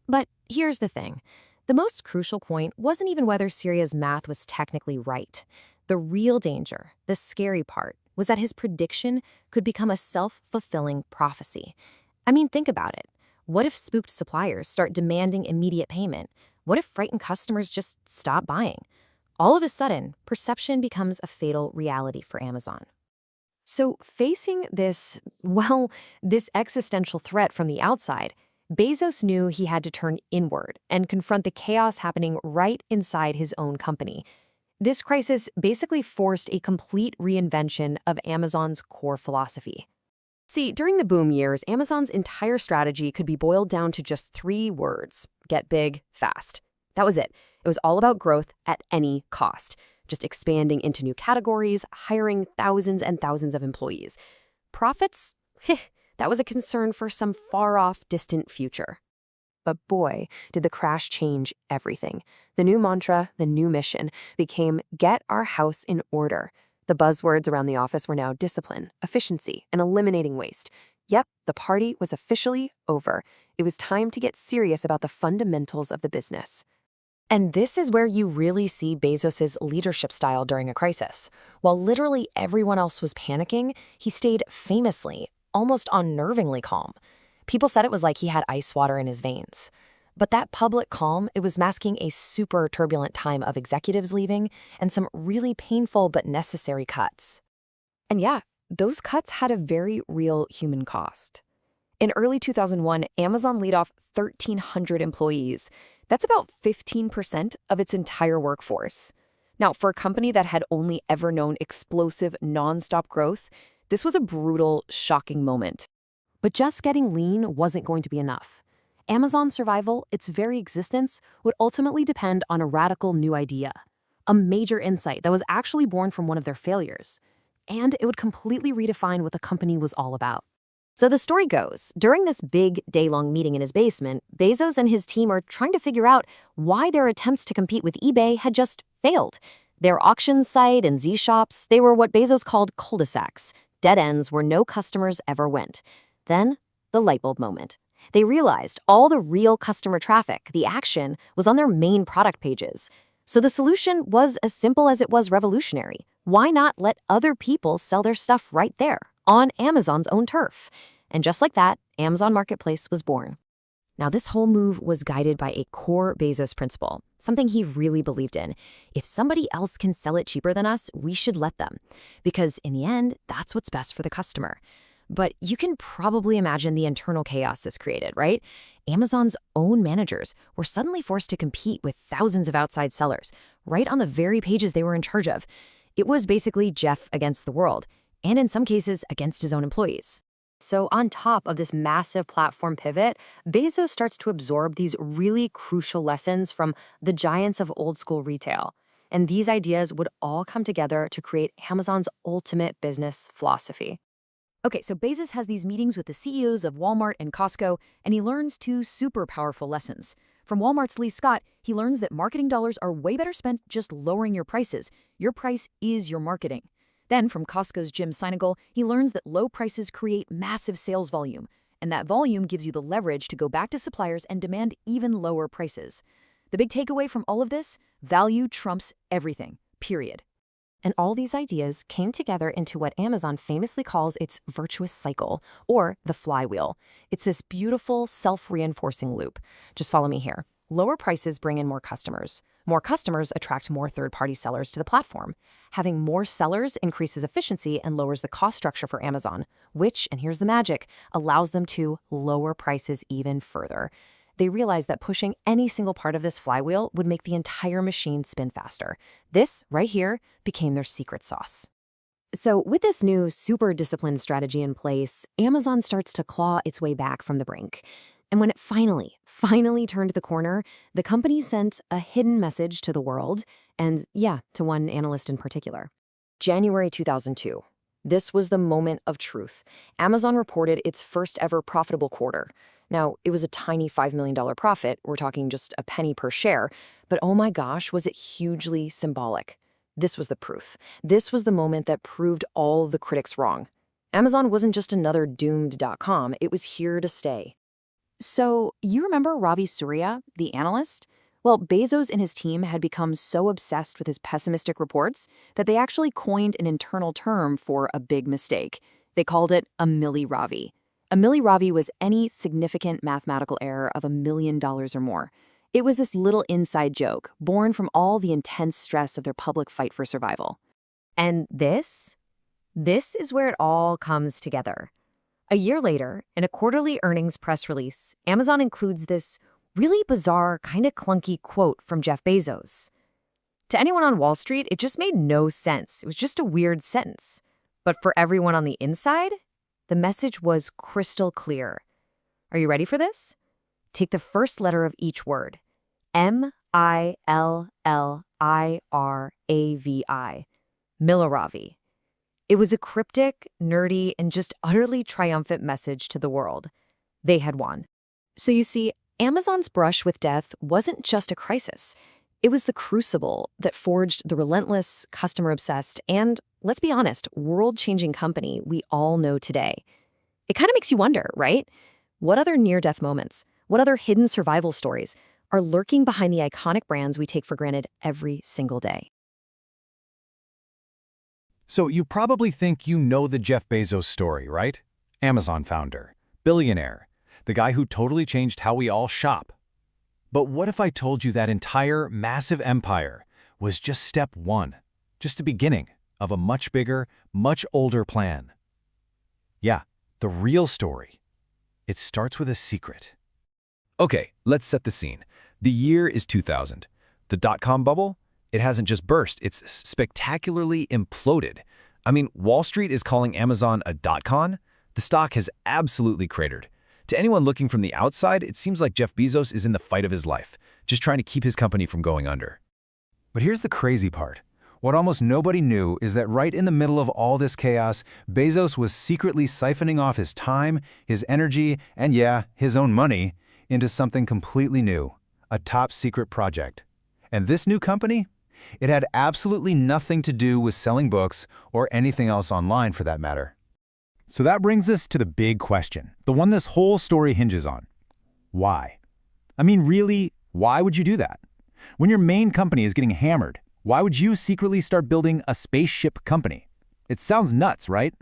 But here's the thing. The most crucial point wasn't even whether Surya's math was technically right. The real danger, the scary part, was that his prediction could become a self-fulfilling prophecy. Think about it. What if spooked suppliers start demanding immediate payment? What if frightened customers just stop buying? All of a sudden, perception becomes a fatal reality for Amazon. So facing this existential threat from the outside, Bezos knew he had to turn inward and confront the chaos happening right inside his own company. This crisis basically forced a complete reinvention of Amazon's core philosophy. See, during the boom years, Amazon's entire strategy could be boiled down to just 3 words: get big, fast. That was it. It was all about growth at any cost, just expanding into new categories, hiring thousands and thousands of employees. Profits? That was a concern for some far-off, distant future. But boy, did the crash change everything. The new mantra, the new mission, became get our house in order. The buzzwords around the office were now discipline, efficiency, and eliminating waste. Yep, the party was officially over. It was time to get serious about the fundamentals of the business. And this is where you really see Bezos' leadership style during a crisis. While literally everyone else was panicking, he stayed famously, almost unnervingly calm. People said it was like he had ice water in his veins. But that public calm, it was masking a super turbulent time of executives leaving and some really painful but necessary cuts. And yeah, those cuts had a very real human cost. In early 2001, Amazon laid off 1,300 employees. That's about 15% of its entire workforce. Now, for a company that had only ever known explosive, nonstop growth, this was a brutal, shocking moment. But just getting lean wasn't going to be enough. Amazon's survival, its very existence, would ultimately depend on a radical new idea. A major insight that was actually born from one of their failures. And it would completely redefine what the company was all about. So the story goes, during this big day-long meeting in his basement, Bezos and his team are trying to figure out why their attempts to compete with eBay had just failed. Their auction site and Z-shops, they were what Bezos called cul-de-sacs, dead ends where no customers ever went. Then, the light bulb moment. They realized all the real customer traffic, the action, was on their main product pages. So the solution was as simple as it was revolutionary. Why not let other people sell their stuff right there, on Amazon's own turf? And just like that, Amazon Marketplace was born. Now, this whole move was guided by a core Bezos principle, something he really believed in. If somebody else can sell it cheaper than us, we should let them. Because in the end, that's what's best for the customer. But you can probably imagine the internal chaos this created, right? Amazon's own managers were suddenly forced to compete with thousands of outside sellers, right on the very pages they were in charge of. It was basically Jeff against the world, and in some cases, against his own employees. So on top of this massive platform pivot, Bezos starts to absorb these really crucial lessons from the giants of old-school retail. And these ideas would all come together to create Amazon's ultimate business philosophy. Okay, so Bezos has these meetings with the CEOs of Walmart and Costco, and he learns two super powerful lessons. From Walmart's Lee Scott, he learns that marketing dollars are way better spent just lowering your prices. Your price is your marketing. Then, from Costco's Jim Sinegal, he learns that low prices create massive sales volume, and that volume gives you the leverage to go back to suppliers and demand even lower prices. The big takeaway from all of this? Value trumps everything, period. And all these ideas came together into what Amazon famously calls its virtuous cycle, or the flywheel. It's this beautiful, self-reinforcing loop. Just follow me here. Lower prices bring in more customers. More customers attract more third-party sellers to the platform. Having more sellers increases efficiency and lowers the cost structure for Amazon, which, and here's the magic, allows them to lower prices even further. They realized that pushing any single part of this flywheel would make the entire machine spin faster. This, right here, became their secret sauce. So with this new super disciplined strategy in place, Amazon starts to claw its way back from the brink. And when it finally turned the corner, the company sent a hidden message to the world, and yeah, to one analyst in particular. January 2002. This was the moment of truth. Amazon reported its first ever profitable quarter. Now, it was a tiny $5 million profit, we're talking just a penny per share, but oh my gosh, was it hugely symbolic. This was the proof. This was the moment that proved all the critics wrong. Amazon wasn't just another doomed.com, it was here to stay. So, you remember Ravi Surya, the analyst? Well, Bezos and his team had become so obsessed with his pessimistic reports that they actually coined an internal term for a big mistake. They called it a milli-Ravi. A milli-Ravi was any significant mathematical error of $1 million or more. It was this little inside joke, born from all the intense stress of their public fight for survival. And this is where it all comes together. A year later, in a quarterly earnings press release, Amazon includes this really bizarre, kind of clunky quote from Jeff Bezos. To anyone on Wall Street, it just made no sense. It was just a weird sentence. But for everyone on the inside, the message was crystal clear. Are you ready for this? Take the first letter of each word. M-I-L-L-I-R-A-V-I. Milli-Ravi. It was a cryptic, nerdy, and just utterly triumphant message to the world. They had won. So you see, Amazon's brush with death wasn't just a crisis. It was the crucible that forged the relentless, customer-obsessed, and, let's be honest, world-changing company we all know today. It kind of makes you wonder, right? What other near-death moments, what other hidden survival stories are lurking behind the iconic brands we take for granted every single day? So you probably think you know the Jeff Bezos story, right? Amazon founder, billionaire, the guy who totally changed how we all shop. But what if I told you that entire massive empire was just step one, just the beginning of a much bigger, much older plan? Yeah, the real story. It starts with a secret. Okay, let's set the scene. The year is 2000. The dot-com bubble? It hasn't just burst, it's spectacularly imploded. I mean, Wall Street is calling Amazon a dot-con? The stock has absolutely cratered. To anyone looking from the outside, it seems like Jeff Bezos is in the fight of his life, just trying to keep his company from going under. But here's the crazy part. What almost nobody knew is that right in the middle of all this chaos, Bezos was secretly siphoning off his time, his energy, and yeah, his own money, into something completely new, a top-secret project. And this new company? It had absolutely nothing to do with selling books or anything else online for that matter. So that brings us to the big question, the one this whole story hinges on. Why? I mean, really, why would you do that? When your main company is getting hammered, why would you secretly start building a spaceship company? It sounds nuts, right?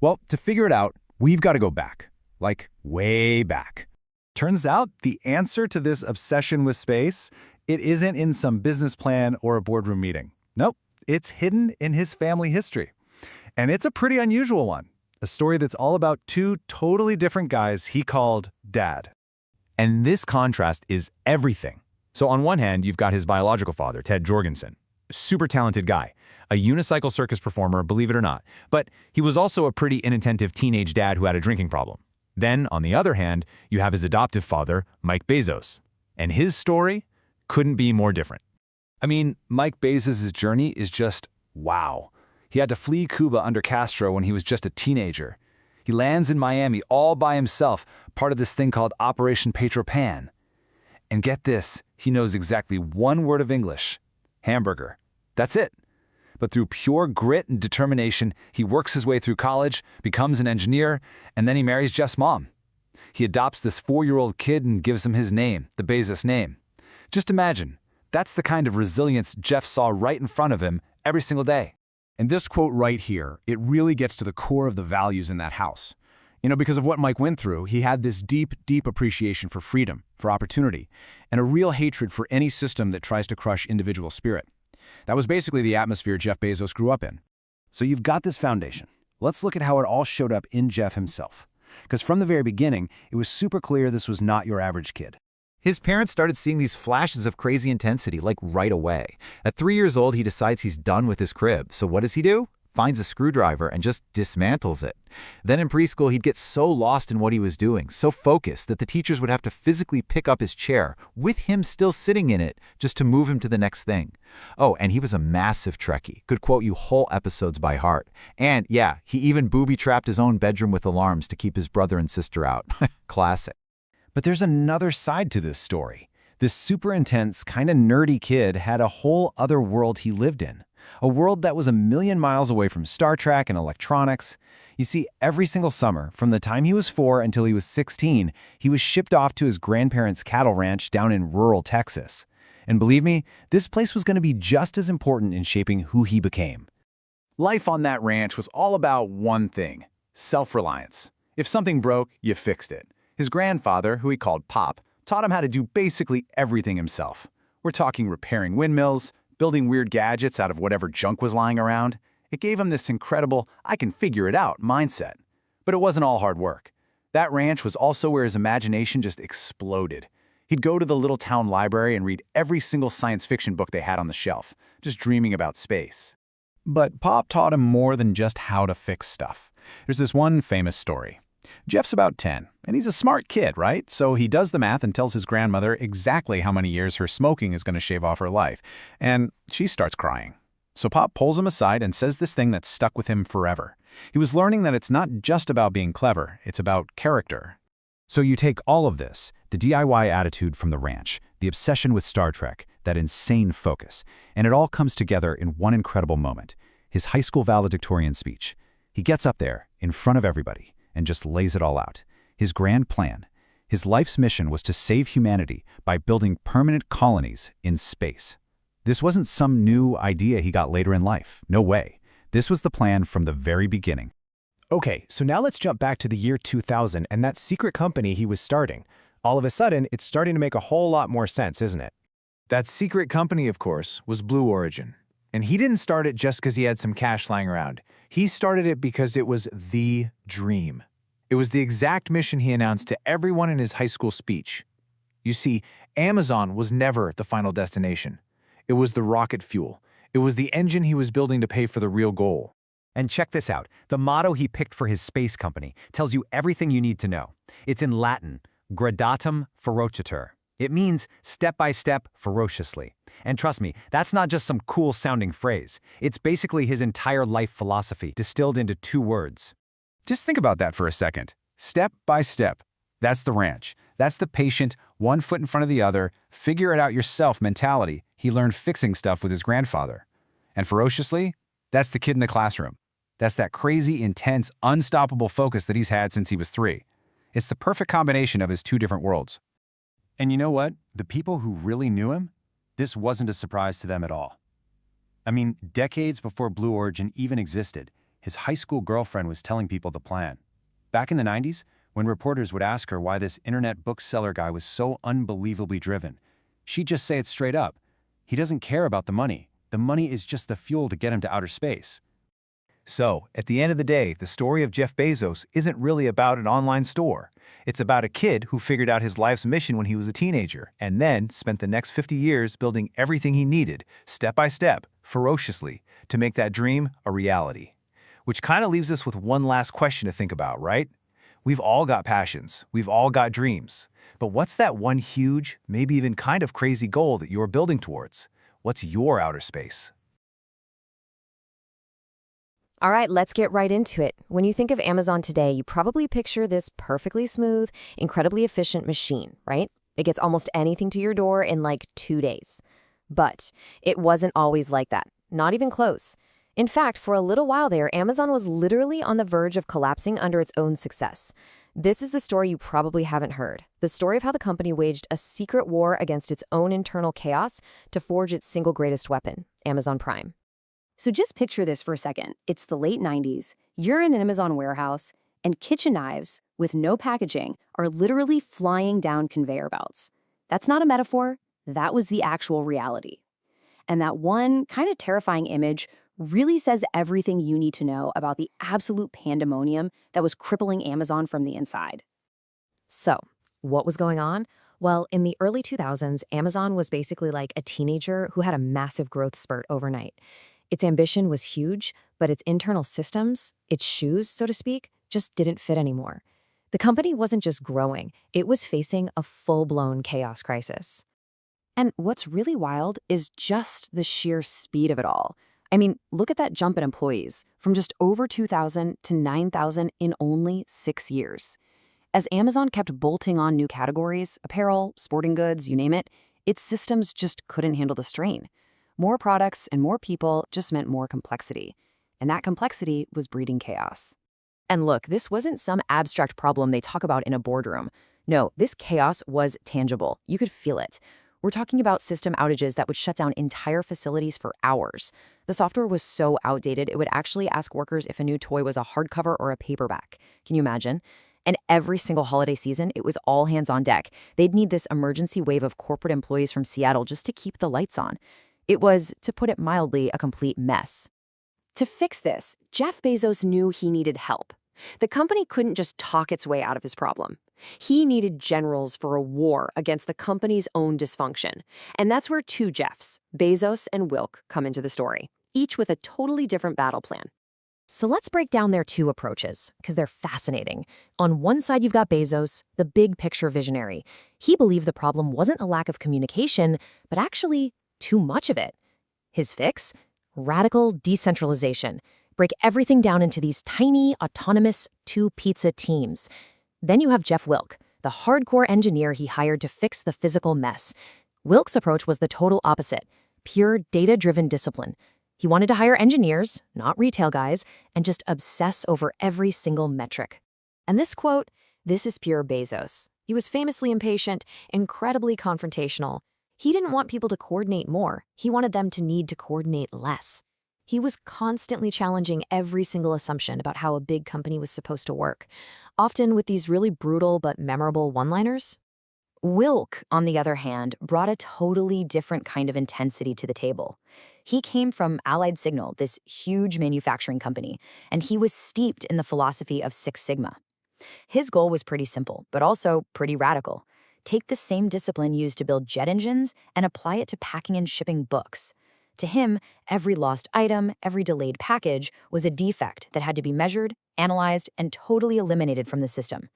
Well, to figure it out, we've got to go back, like way back. Turns out the answer to this obsession with space, it isn't in some business plan or a boardroom meeting. Nope, it's hidden in his family history. And it's a pretty unusual one. A story that's all about two totally different guys he called Dad. And this contrast is everything. So on one hand, you've got his biological father, Ted Jorgensen. Super talented guy, a unicycle circus performer, believe it or not. But he was also a pretty inattentive teenage dad who had a drinking problem. Then, on the other hand, you have his adoptive father, Mike Bezos. And his story couldn't be more different. I mean, Mike Bezos' journey is just wow. He had to flee Cuba under Castro when he was just a teenager. He lands in Miami all by himself, part of this thing called Operation Pan. And get this, he knows exactly one word of English: hamburger. That's it. But through pure grit and determination, he works his way through college, becomes an engineer, and then he marries Jeff's mom. He adopts this 4-year-old kid and gives him his name, the Bezos name. Just imagine, that's the kind of resilience Jeff saw right in front of him every single day. And this quote right here, it really gets to the core of the values in that house. You know, because of what Mike went through, he had this deep, deep appreciation for freedom, for opportunity, and a real hatred for any system that tries to crush individual spirit. That was basically the atmosphere Jeff Bezos grew up in. So you've got this foundation. Let's look at how it all showed up in Jeff himself. Because from the very beginning, it was super clear this was not your average kid. His parents started seeing these flashes of crazy intensity, like right away. At 3 years old, he decides he's done with his crib. So what does he do? Finds a screwdriver and just dismantles it. Then in preschool, he'd get so lost in what he was doing, so focused that the teachers would have to physically pick up his chair, with him still sitting in it, just to move him to the next thing. Oh, and he was a massive Trekkie, could quote you whole episodes by heart. And yeah, he even booby-trapped his own bedroom with alarms to keep his brother and sister out. Classic. But there's another side to this story. This super intense, kind of nerdy kid had a whole other world he lived in. A world that was a million miles away from Star Trek and electronics. You see, every single summer, from the time he was 4 until he was 16, he was shipped off to his grandparents' cattle ranch down in rural Texas. And believe me, this place was going to be just as important in shaping who he became. Life on that ranch was all about one thing: self-reliance. If something broke, you fixed it. His grandfather, who he called Pop, taught him how to do basically everything himself. We're talking repairing windmills, building weird gadgets out of whatever junk was lying around. It gave him this incredible, I can figure it out mindset. But it wasn't all hard work. That ranch was also where his imagination just exploded. He'd go to the little town library and read every single science fiction book they had on the shelf, just dreaming about space. But Pop taught him more than just how to fix stuff. There's this one famous story. Jeff's about 10, and he's a smart kid, right? So he does the math and tells his grandmother exactly how many years her smoking is going to shave off her life. And she starts crying. So Pop pulls him aside and says this thing that stuck with him forever. He was learning that it's not just about being clever, it's about character. So you take all of this, the DIY attitude from the ranch, the obsession with Star Trek, that insane focus, and it all comes together in one incredible moment: his high school valedictorian speech. He gets up there, in front of everybody, and just lays it all out. His grand plan. His life's mission was to save humanity by building permanent colonies in space. This wasn't some new idea he got later in life. No way. This was the plan from the very beginning. Okay, so now let's jump back to the year 2000 and that secret company he was starting. All of a sudden, it's starting to make a whole lot more sense, isn't it? That secret company, of course, was Blue Origin. And he didn't start it just because he had some cash lying around. He started it because it was the dream. It was the exact mission he announced to everyone in his high school speech. You see, Amazon was never the final destination. It was the rocket fuel. It was the engine he was building to pay for the real goal. And check this out. The motto he picked for his space company tells you everything you need to know. It's in Latin, gradatum ferocitur. It means step by step, ferociously. And trust me, that's not just some cool-sounding phrase. It's basically his entire life philosophy distilled into 2 words. Just think about that for a second. Step by step. That's the ranch. That's the patient, one foot in front of the other, figure it out yourself mentality he learned fixing stuff with his grandfather. And ferociously, that's the kid in the classroom. That's that crazy, intense, unstoppable focus that he's had since he was 3. It's the perfect combination of his 2 different worlds. And you know what? The people who really knew him, this wasn't a surprise to them at all. I mean, decades before Blue Origin even existed, his high school girlfriend was telling people the plan. Back in the 90s, when reporters would ask her why this internet bookseller guy was so unbelievably driven, she'd just say it straight up. He doesn't care about the money. The money is just the fuel to get him to outer space. So, at the end of the day, the story of Jeff Bezos isn't really about an online store. It's about a kid who figured out his life's mission when he was a teenager, and then spent the next 50 years building everything he needed, step by step, ferociously, to make that dream a reality. Which kind of leaves us with one last question to think about, right? We've all got passions, we've all got dreams. But what's that one huge, maybe even kind of crazy goal that you're building towards? What's your outer space? All right, let's get right into it. When you think of Amazon today, you probably picture this perfectly smooth, incredibly efficient machine, right? It gets almost anything to your door in like 2 days. But it wasn't always like that, not even close. In fact, for a little while there, Amazon was literally on the verge of collapsing under its own success. This is the story you probably haven't heard. The story of how the company waged a secret war against its own internal chaos to forge its single greatest weapon, Amazon Prime. So just picture this for a second. It's the late 90s, you're in an Amazon warehouse, and kitchen knives with no packaging are literally flying down conveyor belts. That's not a metaphor, that was the actual reality. And that one kind of terrifying image really says everything you need to know about the absolute pandemonium that was crippling Amazon from the inside. So, what was going on? Well, in the early 2000s, Amazon was basically like a teenager who had a massive growth spurt overnight. Its ambition was huge, but its internal systems, its shoes, so to speak, just didn't fit anymore. The company wasn't just growing, it was facing a full-blown chaos crisis. And what's really wild is just the sheer speed of it all. I mean, look at that jump in employees, from just over 2,000 to 9,000 in only 6 years. As Amazon kept bolting on new categories, apparel, sporting goods, you name it, its systems just couldn't handle the strain. More products and more people just meant more complexity. And that complexity was breeding chaos. And look, this wasn't some abstract problem they talk about in a boardroom. No, this chaos was tangible. You could feel it. We're talking about system outages that would shut down entire facilities for hours. The software was so outdated, it would actually ask workers if a new toy was a hardcover or a paperback. Can you imagine? And every single holiday season, it was all hands on deck. They'd need this emergency wave of corporate employees from Seattle just to keep the lights on. It was, to put it mildly, a complete mess. To fix this, Jeff Bezos knew he needed help. The company couldn't just talk its way out of his problem. He needed generals for a war against the company's own dysfunction. And that's where 2 Jeffs, Bezos and Wilk, come into the story, each with a totally different battle plan. So let's break down their 2 approaches, because they're fascinating. On one side, you've got Bezos, the big picture visionary. He believed the problem wasn't a lack of communication, but actually too much of it. His fix? Radical decentralization. Break everything down into these tiny, autonomous 2-pizza teams. Then you have Jeff Wilk, the hardcore engineer he hired to fix the physical mess. Wilk's approach was the total opposite, pure data-driven discipline. He wanted to hire engineers, not retail guys, and just obsess over every single metric. And this quote, this is pure Bezos. He was famously impatient, incredibly confrontational. He didn't want people to coordinate more. He wanted them to need to coordinate less. He was constantly challenging every single assumption about how a big company was supposed to work, often with these really brutal but memorable one-liners. Wilk, on the other hand, brought a totally different kind of intensity to the table. He came from Allied Signal, this huge manufacturing company, and he was steeped in the philosophy of Six Sigma. His goal was pretty simple, but also pretty radical. Take the same discipline used to build jet engines and apply it to packing and shipping books. To him, every lost item, every delayed package was a defect that had to be measured, analyzed, and totally eliminated from the system.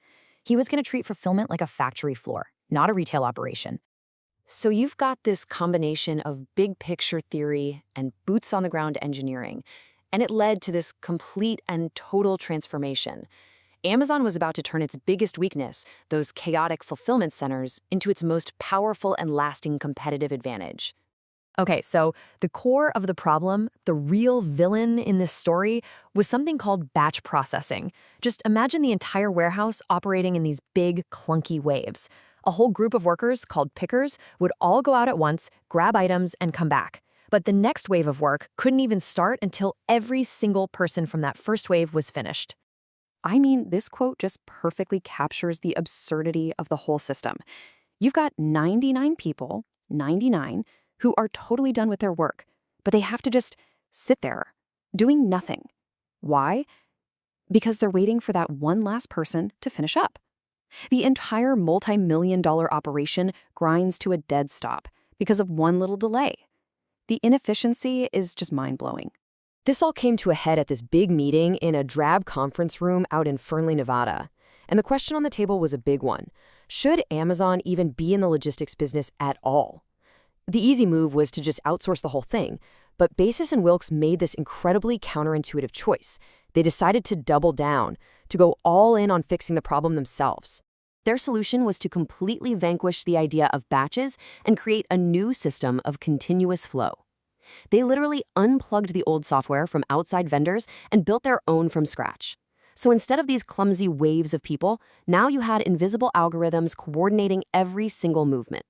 He was going to treat fulfillment like a factory floor, not a retail operation. So you've got this combination of big picture theory and boots on the ground engineering, and it led to this complete and total transformation. Amazon was about to turn its biggest weakness, those chaotic fulfillment centers, into its most powerful and lasting competitive advantage. Okay, so the core of the problem, the real villain in this story, was something called batch processing. Just imagine the entire warehouse operating in these big, clunky waves. A whole group of workers, called pickers, would all go out at once, grab items, and come back. But the next wave of work couldn't even start until every single person from that first wave was finished. I mean, this quote just perfectly captures the absurdity of the whole system. You've got 99 people, 99, who are totally done with their work, but they have to just sit there, doing nothing. Why? Because they're waiting for that one last person to finish up. The entire multi-million-dollar operation grinds to a dead stop because of one little delay. The inefficiency is just mind-blowing. This all came to a head at this big meeting in a drab conference room out in Fernley, Nevada. And the question on the table was a big one. Should Amazon even be in the logistics business at all? The easy move was to just outsource the whole thing, but Bezos and Wilks made this incredibly counterintuitive choice. They decided to double down, to go all in on fixing the problem themselves. Their solution was to completely vanquish the idea of batches and create a new system of continuous flow. They literally unplugged the old software from outside vendors and built their own from scratch. So instead of these clumsy waves of people, now you had invisible algorithms coordinating every single movement.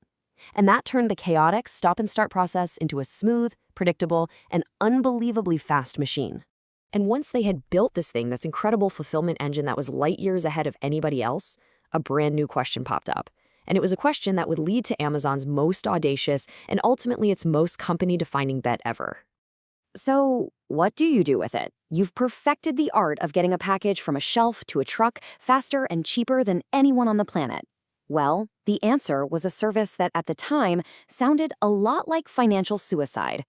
And that turned the chaotic stop-and-start process into a smooth, predictable, and unbelievably fast machine. And once they had built this thing, this incredible fulfillment engine that was light years ahead of anybody else, a brand new question popped up. And it was a question that would lead to Amazon's most audacious and ultimately its most company-defining bet ever. So, what do you do with it? You've perfected the art of getting a package from a shelf to a truck faster and cheaper than anyone on the planet. Well, the answer was a service that at the time sounded a lot like financial suicide.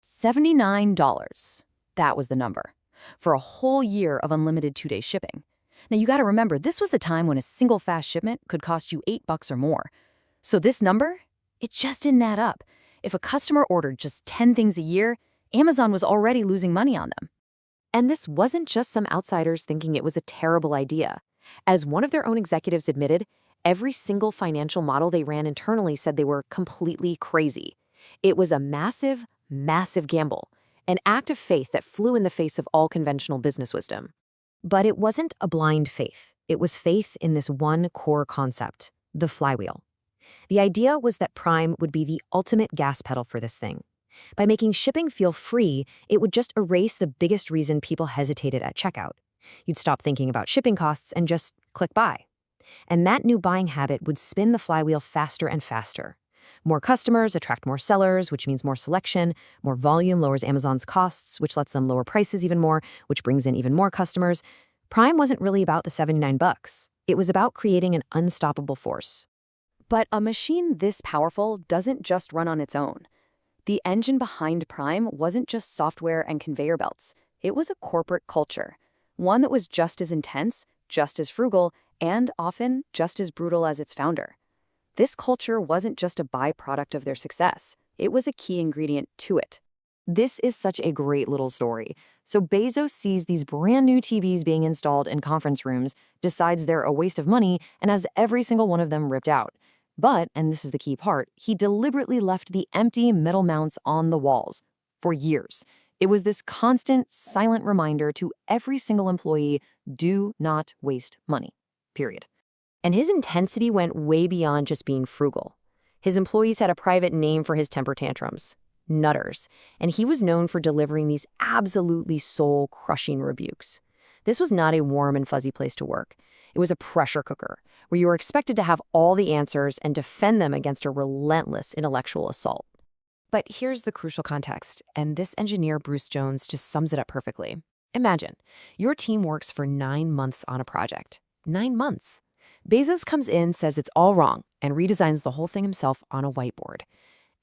$79. That was the number. For a whole year of unlimited 2-day shipping. Now you gotta remember, this was a time when a single fast shipment could cost you $8 or more. So this number, it just didn't add up. If a customer ordered just 10 things a year, Amazon was already losing money on them. And this wasn't just some outsiders thinking it was a terrible idea. As one of their own executives admitted, every single financial model they ran internally said they were completely crazy. It was a massive, massive gamble, an act of faith that flew in the face of all conventional business wisdom. But it wasn't a blind faith. It was faith in this one core concept, the flywheel. The idea was that Prime would be the ultimate gas pedal for this thing. By making shipping feel free, it would just erase the biggest reason people hesitated at checkout. You'd stop thinking about shipping costs and just click buy. And that new buying habit would spin the flywheel faster and faster. More customers attract more sellers, which means more selection. More volume lowers Amazon's costs, which lets them lower prices even more, which brings in even more customers. Prime wasn't really about the $79. It was about creating an unstoppable force. But a machine this powerful doesn't just run on its own. The engine behind Prime wasn't just software and conveyor belts. It was a corporate culture, one that was just as intense, just as frugal, and often just as brutal as its founder. This culture wasn't just a byproduct of their success. It was a key ingredient to it. This is such a great little story. So Bezos sees these brand new TVs being installed in conference rooms, decides they're a waste of money, and has every single one of them ripped out. But, and this is the key part, he deliberately left the empty metal mounts on the walls for years. It was this constant, silent reminder to every single employee, do not waste money, period. And his intensity went way beyond just being frugal. His employees had a private name for his temper tantrums, nutters, and he was known for delivering these absolutely soul-crushing rebukes. This was not a warm and fuzzy place to work. It was a pressure cooker, where you were expected to have all the answers and defend them against a relentless intellectual assault. But here's the crucial context, and this engineer, Bruce Jones, just sums it up perfectly. Imagine, your team works for 9 months on a project. 9 months. Bezos comes in, says it's all wrong, and redesigns the whole thing himself on a whiteboard.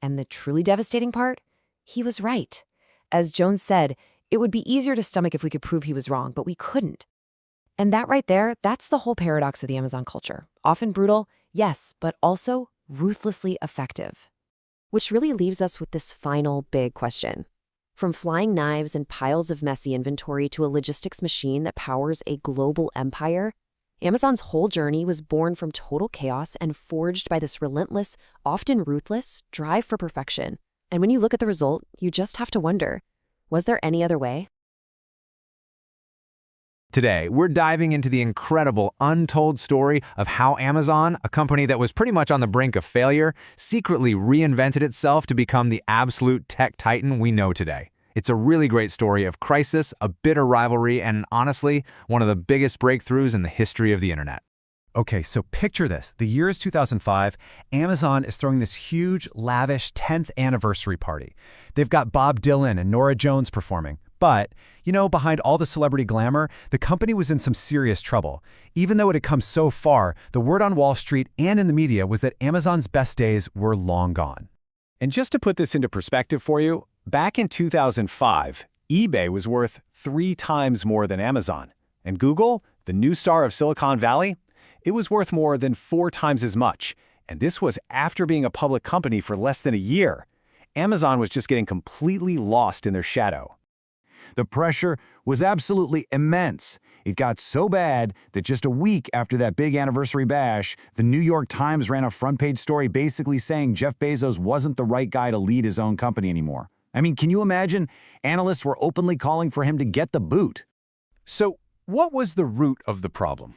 And the truly devastating part? He was right. As Jones said, it would be easier to stomach if we could prove he was wrong, but we couldn't. And that right there, that's the whole paradox of the Amazon culture. Often brutal, yes, but also ruthlessly effective. Which really leaves us with this final big question. From flying knives and piles of messy inventory to a logistics machine that powers a global empire, Amazon's whole journey was born from total chaos and forged by this relentless, often ruthless, drive for perfection. And when you look at the result, you just have to wonder, was there any other way? Today, we're diving into the incredible, untold story of how Amazon, a company that was pretty much on the brink of failure, secretly reinvented itself to become the absolute tech titan we know today. It's a really great story of crisis, a bitter rivalry, and honestly, one of the biggest breakthroughs in the history of the internet. Okay, so picture this. The year is 2005. Amazon is throwing this huge, lavish 10th anniversary party. They've got Bob Dylan and Norah Jones performing. But, behind all the celebrity glamour, the company was in some serious trouble. Even though it had come so far, the word on Wall Street and in the media was that Amazon's best days were long gone. And just to put this into perspective for you, back in 2005, eBay was worth 3 times more than Amazon. And Google, the new star of Silicon Valley, it was worth more than 4 times as much. And this was after being a public company for less than a year. Amazon was just getting completely lost in their shadow. The pressure was absolutely immense. It got so bad that just a week after that big anniversary bash, the New York Times ran a front-page story basically saying Jeff Bezos wasn't the right guy to lead his own company anymore. I mean, can you imagine? Analysts were openly calling for him to get the boot. So, what was the root of the problem?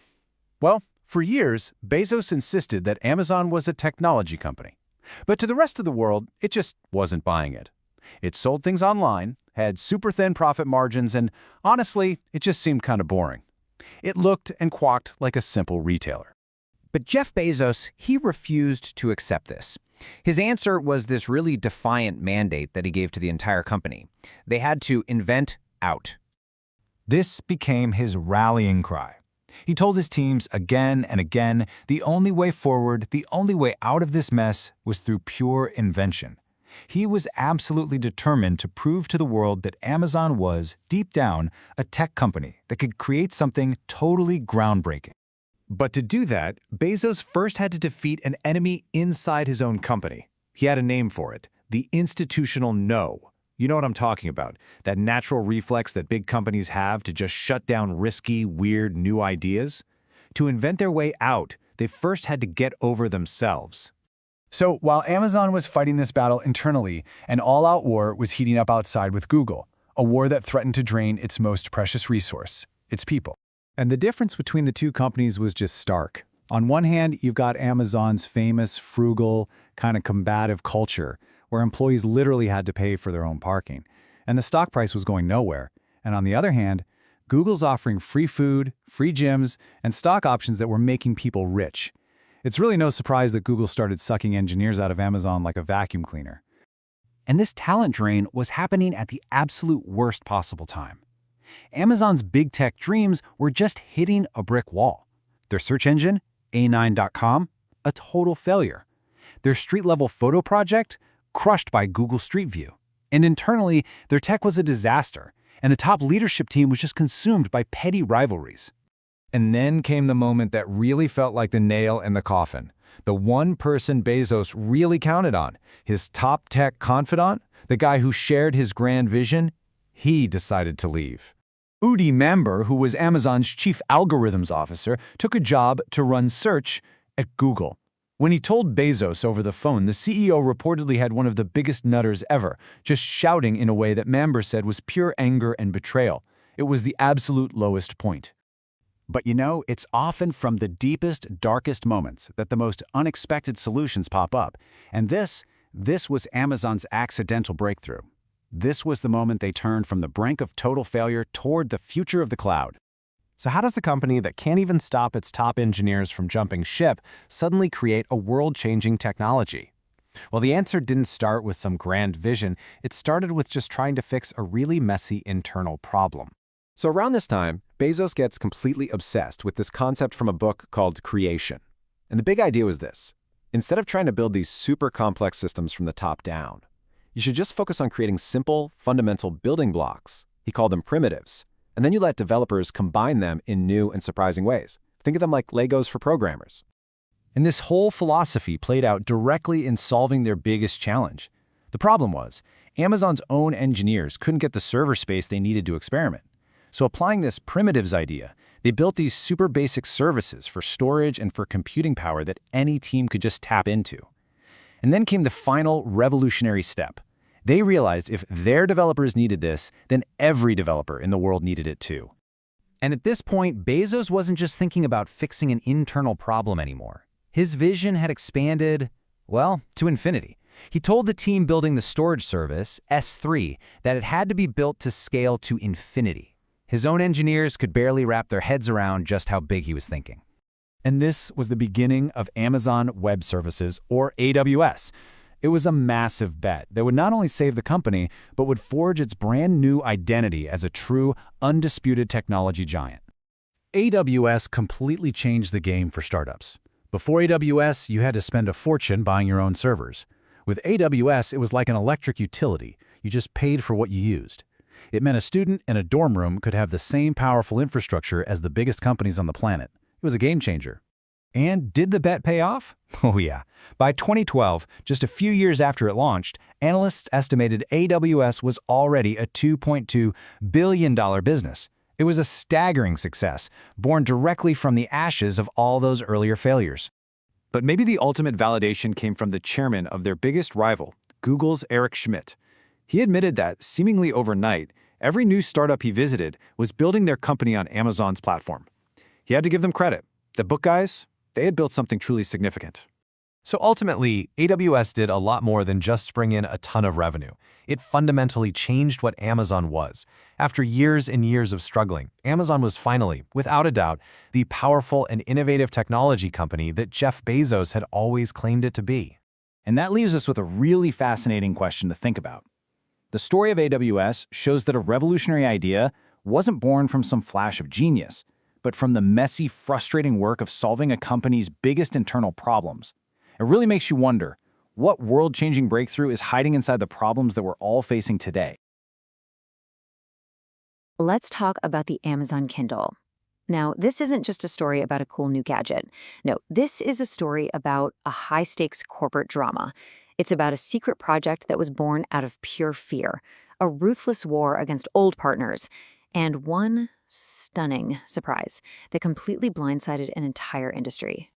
Well, for years, Bezos insisted that Amazon was a technology company. But to the rest of the world, it just wasn't buying it. It sold things online, had super thin profit margins, and honestly, it just seemed kind of boring. It looked and quacked like a simple retailer. But Jeff Bezos, he refused to accept this. His answer was this really defiant mandate that he gave to the entire company. They had to invent out. This became his rallying cry. He told his teams again and again, the only way forward, the only way out of this mess was through pure invention. He was absolutely determined to prove to the world that Amazon was, deep down, a tech company that could create something totally groundbreaking. But to do that, Bezos first had to defeat an enemy inside his own company. He had a name for it, the institutional no. You know what I'm talking about, that natural reflex that big companies have to just shut down risky, weird, new ideas. To invent their way out, they first had to get over themselves. So while Amazon was fighting this battle internally, an all-out war was heating up outside with Google, a war that threatened to drain its most precious resource, its people. And the difference between the two companies was just stark. On one hand, you've got Amazon's famous, frugal, kind of combative culture, where employees literally had to pay for their own parking, and the stock price was going nowhere. And on the other hand, Google's offering free food, free gyms, and stock options that were making people rich. It's really no surprise that Google started sucking engineers out of Amazon like a vacuum cleaner. And this talent drain was happening at the absolute worst possible time. Amazon's big tech dreams were just hitting a brick wall. Their search engine, A9.com, a total failure. Their street-level photo project, crushed by Google Street View. And internally, their tech was a disaster, and the top leadership team was just consumed by petty rivalries. And then came the moment that really felt like the nail in the coffin. The one person Bezos really counted on, his top tech confidant, the guy who shared his grand vision, he decided to leave. Udi Manber, who was Amazon's chief algorithms officer, took a job to run search at Google. When he told Bezos over the phone, the CEO reportedly had one of the biggest nutters ever, just shouting in a way that Manber said was pure anger and betrayal. It was the absolute lowest point. But it's often from the deepest, darkest moments that the most unexpected solutions pop up. And this was Amazon's accidental breakthrough. This was the moment they turned from the brink of total failure toward the future of the cloud. So how does a company that can't even stop its top engineers from jumping ship suddenly create a world-changing technology? Well, the answer didn't start with some grand vision. It started with just trying to fix a really messy internal problem. So around this time, Bezos gets completely obsessed with this concept from a book called Creation. And the big idea was this. Instead of trying to build these super complex systems from the top down, you should just focus on creating simple, fundamental building blocks. He called them primitives. And then you let developers combine them in new and surprising ways. Think of them like Legos for programmers. And this whole philosophy played out directly in solving their biggest challenge. The problem was, Amazon's own engineers couldn't get the server space they needed to experiment. So applying this primitives idea, they built these super basic services for storage and for computing power that any team could just tap into. And then came the final revolutionary step. They realized if their developers needed this, then every developer in the world needed it too. And at this point, Bezos wasn't just thinking about fixing an internal problem anymore. His vision had expanded, well, to infinity. He told the team building the storage service, S3, that it had to be built to scale to infinity. His own engineers could barely wrap their heads around just how big he was thinking. And this was the beginning of Amazon Web Services, or AWS. It was a massive bet that would not only save the company, but would forge its brand new identity as a true, undisputed technology giant. AWS completely changed the game for startups. Before AWS, you had to spend a fortune buying your own servers. With AWS, it was like an electric utility. You just paid for what you used. It meant a student in a dorm room could have the same powerful infrastructure as the biggest companies on the planet. It was a game changer. And did the bet pay off? Oh yeah. By 2012, just a few years after it launched, analysts estimated AWS was already a $2.2 billion business. It was a staggering success, born directly from the ashes of all those earlier failures. But maybe the ultimate validation came from the chairman of their biggest rival, Google's Eric Schmidt. He admitted that, seemingly overnight, every new startup he visited was building their company on Amazon's platform. He had to give them credit. The book guys, they had built something truly significant. So ultimately, AWS did a lot more than just bring in a ton of revenue. It fundamentally changed what Amazon was. After years and years of struggling, Amazon was finally, without a doubt, the powerful and innovative technology company that Jeff Bezos had always claimed it to be. And that leaves us with a really fascinating question to think about. The story of AWS shows that a revolutionary idea wasn't born from some flash of genius, but from the messy, frustrating work of solving a company's biggest internal problems. It really makes you wonder, what world-changing breakthrough is hiding inside the problems that we're all facing today? Let's talk about the Amazon Kindle. Now, this isn't just a story about a cool new gadget. No, this is a story about a high-stakes corporate drama. It's about a secret project that was born out of pure fear, a ruthless war against old partners, and one stunning surprise that completely blindsided an entire industry.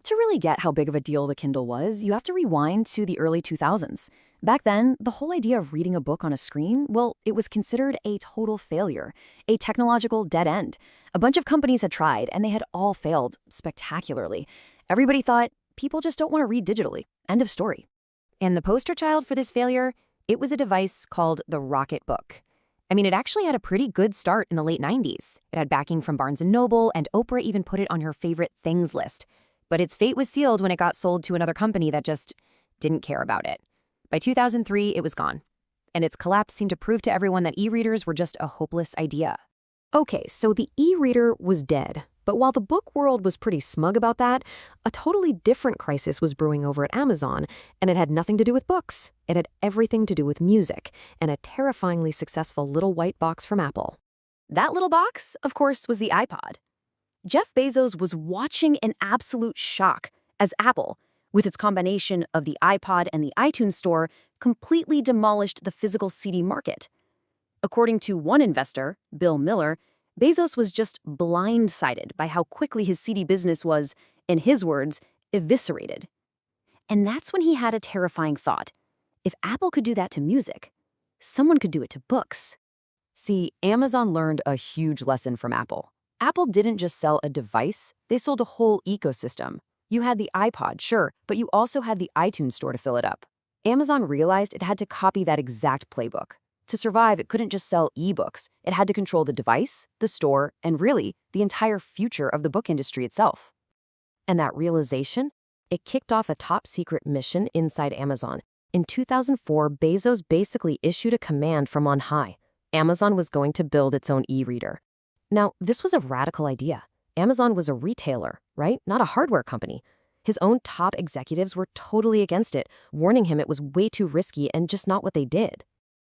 To really get how big of a deal the Kindle was, you have to rewind to the early 2000s. Back then, the whole idea of reading a book on a screen, well, it was considered a total failure, a technological dead end. A bunch of companies had tried, and they had all failed spectacularly. Everybody thought, people just don't want to read digitally. End of story. And the poster child for this failure, it was a device called the Rocket Book. I mean, it actually had a pretty good start in the late 90s. It had backing from Barnes & Noble, and Oprah even put it on her favorite things list. But its fate was sealed when it got sold to another company that just didn't care about it. By 2003, it was gone. And its collapse seemed to prove to everyone that e-readers were just a hopeless idea. Okay, so the e-reader was dead. But while the book world was pretty smug about that, a totally different crisis was brewing over at Amazon, and it had nothing to do with books. It had everything to do with music, and a terrifyingly successful little white box from Apple. That little box, of course, was the iPod. Jeff Bezos was watching in absolute shock as Apple, with its combination of the iPod and the iTunes Store, completely demolished the physical CD market. According to one investor, Bill Miller, Bezos was just blindsided by how quickly his CD business was, in his words, eviscerated. And that's when he had a terrifying thought. If Apple could do that to music, someone could do it to books. See, Amazon learned a huge lesson from Apple. Apple didn't just sell a device, they sold a whole ecosystem. You had the iPod, sure, but you also had the iTunes Store to fill it up. Amazon realized it had to copy that exact playbook. To survive, it couldn't just sell ebooks. It had to control the device, the store, and really, the entire future of the book industry itself. And that realization, It kicked off a top-secret mission inside Amazon. In 2004, Bezos basically issued a command from on high. Amazon was going to build its own e-reader. Now, this was a radical idea. Amazon was a retailer, right? Not a hardware company. His own top executives were totally against it, warning him it was way too risky and just not what they did.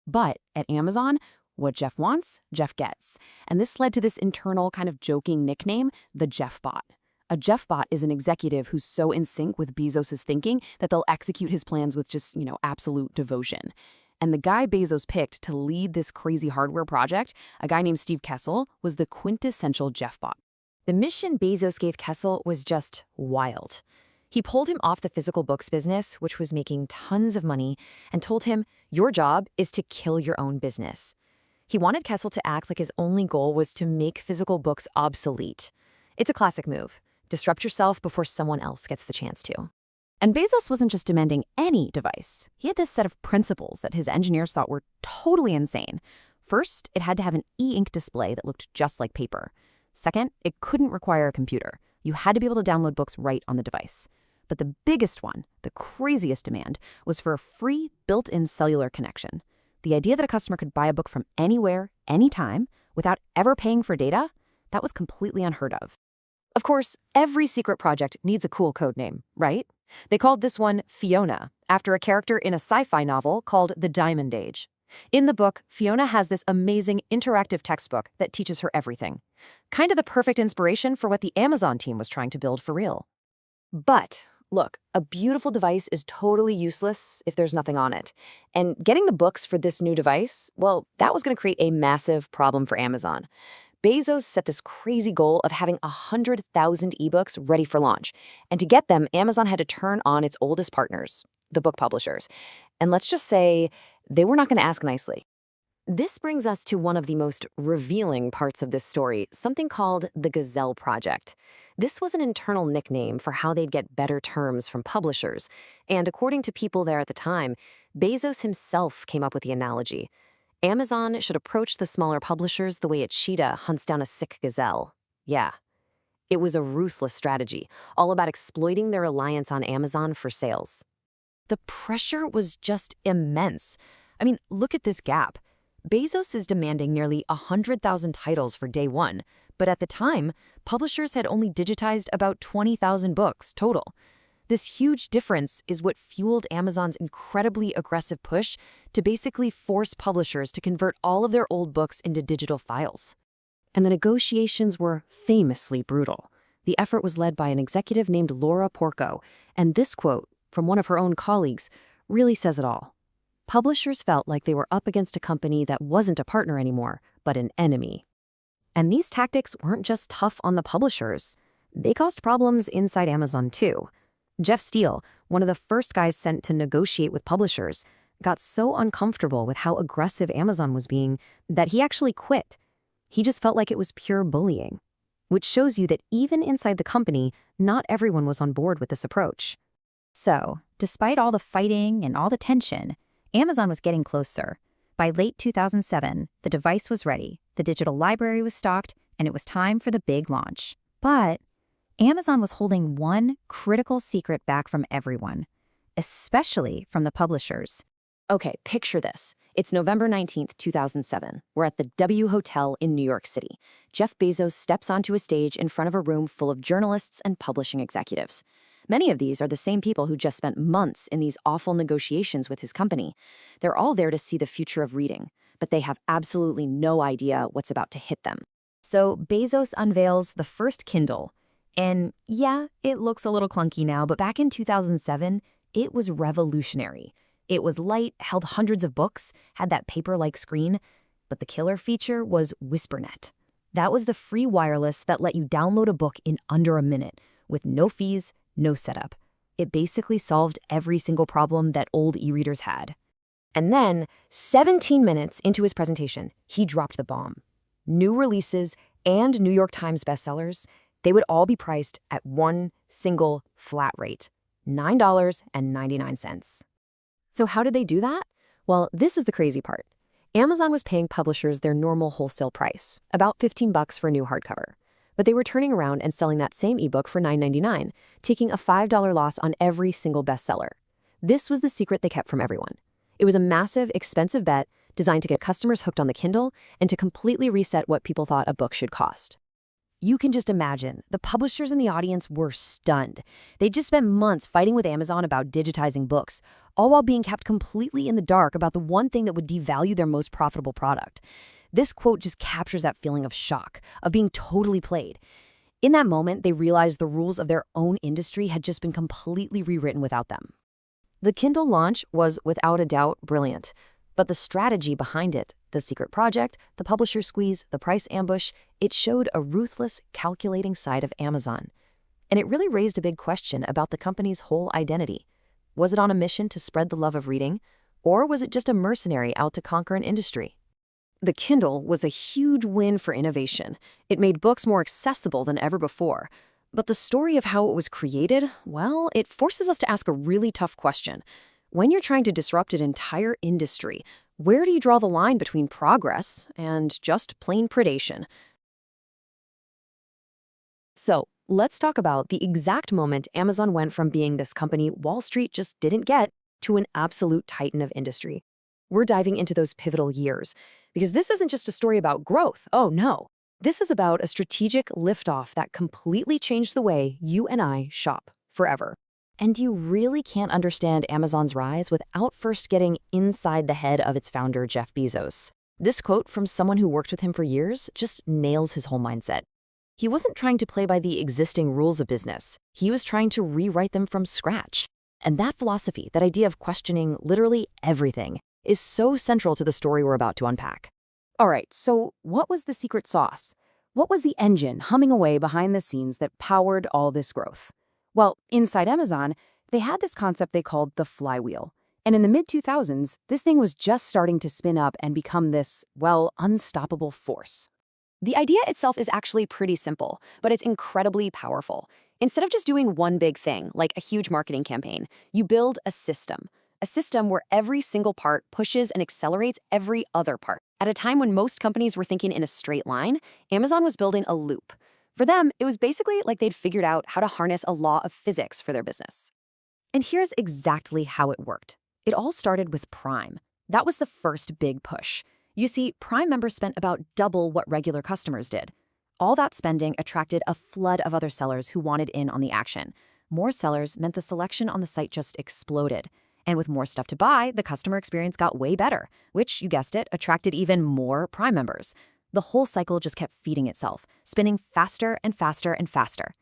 But at Amazon, what Jeff wants, Jeff gets. And this led to this internal kind of joking nickname, the Jeff Bot. A Jeff Bot is an executive who's so in sync with Bezos' thinking that they'll execute his plans with just, absolute devotion. And the guy Bezos picked to lead this crazy hardware project, a guy named Steve Kessel, was the quintessential Jeff Bot. The mission Bezos gave Kessel was just wild. He pulled him off the physical books business, which was making tons of money, and told him, your job is to kill your own business. He wanted Kessel to act like his only goal was to make physical books obsolete. It's a classic move. Disrupt yourself before someone else gets the chance to. And Bezos wasn't just demanding any device. He had this set of principles that his engineers thought were totally insane. First, it had to have an e-ink display that looked just like paper. Second, it couldn't require a computer. You had to be able to download books right on the device. But the biggest one, the craziest demand, was for a free built-in cellular connection. The idea that a customer could buy a book from anywhere, anytime, without ever paying for data, that was completely unheard of. Of course, every secret project needs a cool code name, right? They called this one Fiona, after a character in a sci-fi novel called The Diamond Age. In the book, Fiona has this amazing interactive textbook that teaches her everything. Kind of the perfect inspiration for what the Amazon team was trying to build for real. But look, a beautiful device is totally useless if there's nothing on it. And getting the books for this new device, well, that was going to create a massive problem for Amazon. Bezos set this crazy goal of having 100,000 ebooks ready for launch. And to get them, Amazon had to turn on its oldest partners, the book publishers. And let's just say they were not going to ask nicely. This brings us to one of the most revealing parts of this story, something called the Gazelle Project. This was an internal nickname for how they'd get better terms from publishers. And according to people there at the time, Bezos himself came up with the analogy. Amazon should approach the smaller publishers the way a cheetah hunts down a sick gazelle. Yeah. It was a ruthless strategy, all about exploiting their reliance on Amazon for sales. The pressure was just immense. I mean, look at this gap. Bezos is demanding nearly 100,000 titles for day one, but at the time, publishers had only digitized about 20,000 books total. This huge difference is what fueled Amazon's incredibly aggressive push to basically force publishers to convert all of their old books into digital files. And the negotiations were famously brutal. The effort was led by an executive named Laura Porco, and this quote from one of her own colleagues really says it all. Publishers felt like they were up against a company that wasn't a partner anymore, but an enemy. And these tactics weren't just tough on the publishers. They caused problems inside Amazon too. Jeff Steele, one of the first guys sent to negotiate with publishers, got so uncomfortable with how aggressive Amazon was being that he actually quit. He just felt like it was pure bullying, which shows you that even inside the company, not everyone was on board with this approach. So, despite all the fighting and all the tension, Amazon was getting closer. By late 2007, the device was ready, the digital library was stocked, and it was time for the big launch. But Amazon was holding one critical secret back from everyone, especially from the publishers. Okay, picture this. It's November 19th, 2007. We're at the W Hotel in New York City. Jeff Bezos steps onto a stage in front of a room full of journalists and publishing executives. Many of these are the same people who just spent months in these awful negotiations with his company. They're all there to see the future of reading, but they have absolutely no idea what's about to hit them. So Bezos unveils the first Kindle. And yeah, it looks a little clunky now, but back in 2007, it was revolutionary. It was light, held hundreds of books, had that paper-like screen, but the killer feature was WhisperNet. That was the free wireless that let you download a book in under a minute, with no fees, no setup. It basically solved every single problem that old e-readers had. And then, 17 minutes into his presentation, he dropped the bomb. New releases and New York Times bestsellers, they would all be priced at one single flat rate, $9.99. So how did they do that? Well, this is the crazy part. Amazon was paying publishers their normal wholesale price, about $15 for a new hardcover. But they were turning around and selling that same ebook for $9.99, taking a $5 loss on every single bestseller. This was the secret they kept from everyone. It was a massive, expensive bet designed to get customers hooked on the Kindle and to completely reset what people thought a book should cost. You can just imagine, the publishers and the audience were stunned. They'd just spent months fighting with Amazon about digitizing books, all while being kept completely in the dark about the one thing that would devalue their most profitable product. This quote just captures that feeling of shock, of being totally played. In that moment, they realized the rules of their own industry had just been completely rewritten without them. The Kindle launch was, without a doubt, brilliant. But the strategy behind it, the secret project, the publisher squeeze, the price ambush, it showed a ruthless, calculating side of Amazon. And it really raised a big question about the company's whole identity. Was it on a mission to spread the love of reading, or was it just a mercenary out to conquer an industry? The Kindle was a huge win for innovation. It made books more accessible than ever before. But the story of how it was created, well, it forces us to ask a really tough question. When you're trying to disrupt an entire industry, where do you draw the line between progress and just plain predation? So, let's talk about the exact moment Amazon went from being this company Wall Street just didn't get to an absolute titan of industry. We're diving into those pivotal years, because this isn't just a story about growth. Oh, no. This is about a strategic liftoff that completely changed the way you and I shop forever. And you really can't understand Amazon's rise without first getting inside the head of its founder, Jeff Bezos. This quote from someone who worked with him for years just nails his whole mindset. He wasn't trying to play by the existing rules of business. He was trying to rewrite them from scratch. And that philosophy, that idea of questioning literally everything, is so central to the story we're about to unpack. All right, so what was the secret sauce? What was the engine humming away behind the scenes that powered all this growth? Well, inside Amazon, they had this concept they called the flywheel. And in the mid-2000s, this thing was just starting to spin up and become this, well, unstoppable force. The idea itself is actually pretty simple, but it's incredibly powerful. Instead of just doing one big thing, like a huge marketing campaign, you build a system where every single part pushes and accelerates every other part. At a time when most companies were thinking in a straight line, Amazon was building a loop. For them, it was basically like they'd figured out how to harness a law of physics for their business. And here's exactly how it worked. It all started with Prime. That was the first big push. You see, Prime members spent about double what regular customers did. All that spending attracted a flood of other sellers who wanted in on the action. More sellers meant the selection on the site just exploded. And with more stuff to buy, the customer experience got way better, which, you guessed it, attracted even more Prime members. The whole cycle just kept feeding itself, spinning faster and faster and faster.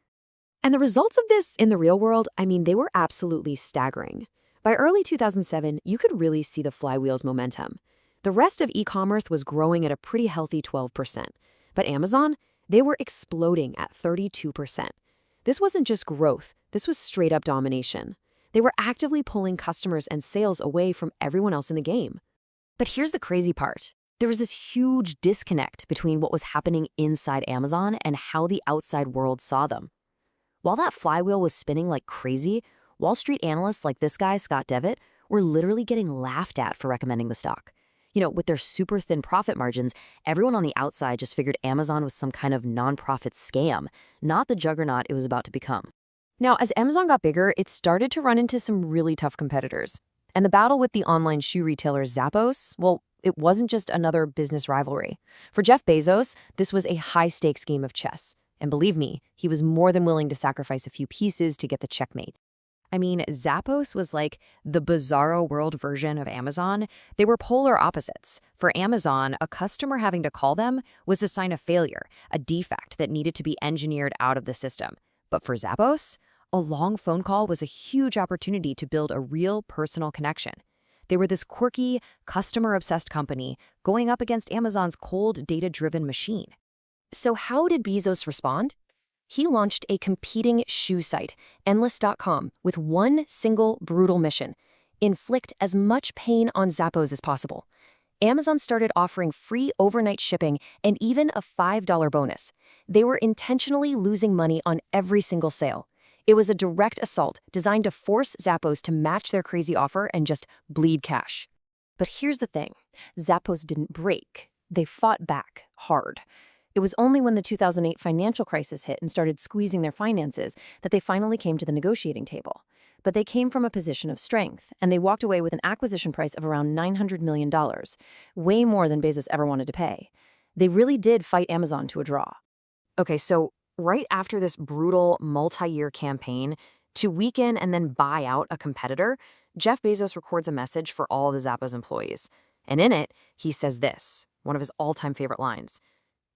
And the results of this in the real world, I mean, they were absolutely staggering. By early 2007, you could really see the flywheel's momentum. The rest of e-commerce was growing at a pretty healthy 12%. But Amazon, they were exploding at 32%. This wasn't just growth, this was straight-up domination. They were actively pulling customers and sales away from everyone else in the game. But here's the crazy part. There was this huge disconnect between what was happening inside Amazon and how the outside world saw them. While that flywheel was spinning like crazy, Wall Street analysts like this guy, Scott Devitt, were literally getting laughed at for recommending the stock. You know, with their super thin profit margins, everyone on the outside just figured Amazon was some kind of nonprofit scam, not the juggernaut it was about to become. Now, as Amazon got bigger, it started to run into some really tough competitors. And the battle with the online shoe retailer Zappos, well, it wasn't just another business rivalry. For Jeff Bezos, this was a high-stakes game of chess. And believe me, he was more than willing to sacrifice a few pieces to get the checkmate. I mean, Zappos was like the bizarro world version of Amazon. They were polar opposites. For Amazon, a customer having to call them was a sign of failure, a defect that needed to be engineered out of the system. But for Zappos, a long phone call was a huge opportunity to build a real personal connection. They were this quirky, customer-obsessed company going up against Amazon's cold, data-driven machine. So how did Bezos respond? He launched a competing shoe site, Endless.com, with one single brutal mission: inflict as much pain on Zappos as possible. Amazon started offering free overnight shipping and even a $5 bonus. They were intentionally losing money on every single sale. It was a direct assault designed to force Zappos to match their crazy offer and just bleed cash. But here's the thing. Zappos didn't break. They fought back hard. It It was only when the 2008 financial crisis hit and started squeezing their finances that they finally came to the negotiating table. But they came from a position of strength, and they walked away with an acquisition price of around $900 million, way more than Bezos ever wanted to pay. They really did fight Amazon to a draw. Okay, so right after this brutal multi-year campaign to weaken and then buy out a competitor, Jeff Bezos records a message for all the Zappos employees. And in it, he says this, one of his all-time favorite lines.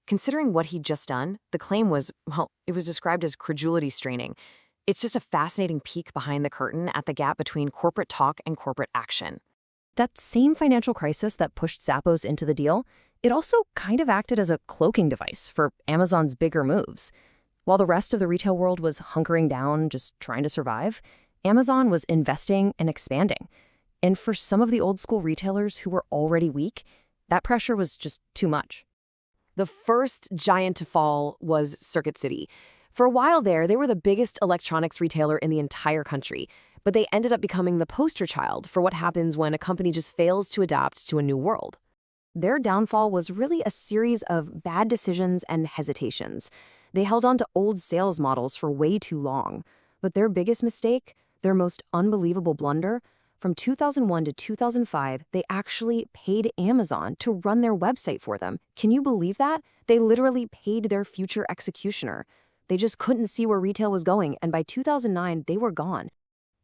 Considering what he'd just done, the claim was, well, it was described as credulity straining. It's just a fascinating peek behind the curtain at the gap between corporate talk and corporate action. That same financial crisis that pushed Zappos into the deal, it also kind of acted as a cloaking device for Amazon's bigger moves. While the rest of the retail world was hunkering down, just trying to survive, Amazon was investing and expanding. And for some of the old-school retailers who were already weak, that pressure was just too much. The first giant to fall was Circuit City. For a while there, they were the biggest electronics retailer in the entire country, but they ended up becoming the poster child for what happens when a company just fails to adapt to a new world. Their downfall was really a series of bad decisions and hesitations. They held on to old sales models for way too long. But their biggest mistake, their most unbelievable blunder, from 2001 to 2005, they actually paid Amazon to run their website for them. Can you believe that? They literally paid their future executioner. They just couldn't see where retail was going, and by 2009, they were gone.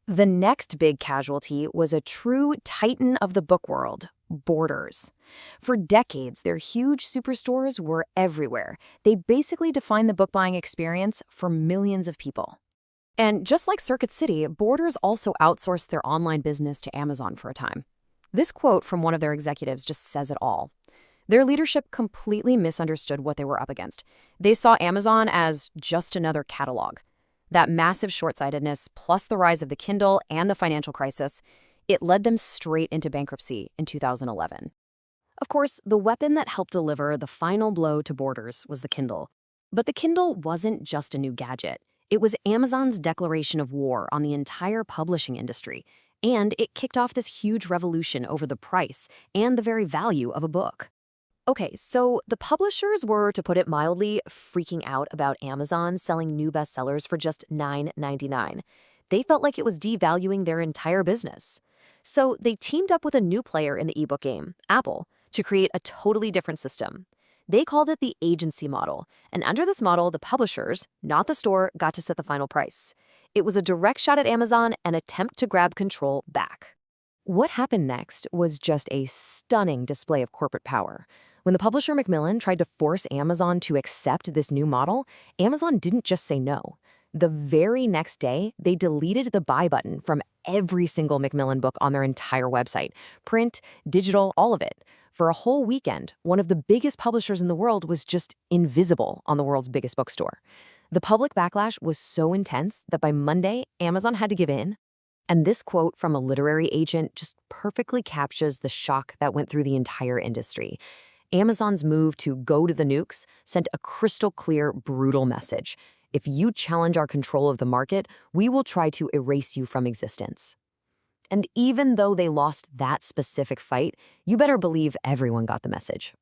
The next big casualty was a true titan of the book world, Borders. For decades, their huge superstores were everywhere. They basically defined the book buying experience for millions of people. And just like Circuit City, Borders also outsourced their online business to Amazon for a time. This quote from one of their executives just says it all. Their leadership completely misunderstood what they were up against. They saw Amazon as just another catalog. That massive short-sightedness, plus the rise of the Kindle and the financial crisis, it led them straight into bankruptcy in 2011. Of course, the weapon that helped deliver the final blow to Borders was the Kindle. But the Kindle wasn't just a new gadget. It was Amazon's declaration of war on the entire publishing industry, and it kicked off this huge revolution over the price and the very value of a book. Okay, so the publishers were, to put it mildly, freaking out about Amazon selling new bestsellers for just $9.99. They felt like it was devaluing their entire business. So they teamed up with a new player in the ebook game, Apple, to create a totally different system. They called it the agency model, and under this model, the publishers, not the store, got to set the final price. It was a direct shot at Amazon, an attempt to grab control back. What happened next was just a stunning display of corporate power. When the publisher Macmillan tried to force Amazon to accept this new model, Amazon didn't just say no. The very next day, they deleted the buy button from every single Macmillan book on their entire website. Print, digital, all of it. For a whole weekend, one of the biggest publishers in the world was just invisible on the world's biggest bookstore. The public backlash was so intense that by Monday, Amazon had to give in. And this quote from a literary agent just perfectly captures the shock that went through the entire industry. Amazon's move to go to the nukes sent a crystal clear, brutal message. If you challenge our control of the market, we will try to erase you from existence. And even though they lost that specific fight, you better believe everyone got the message.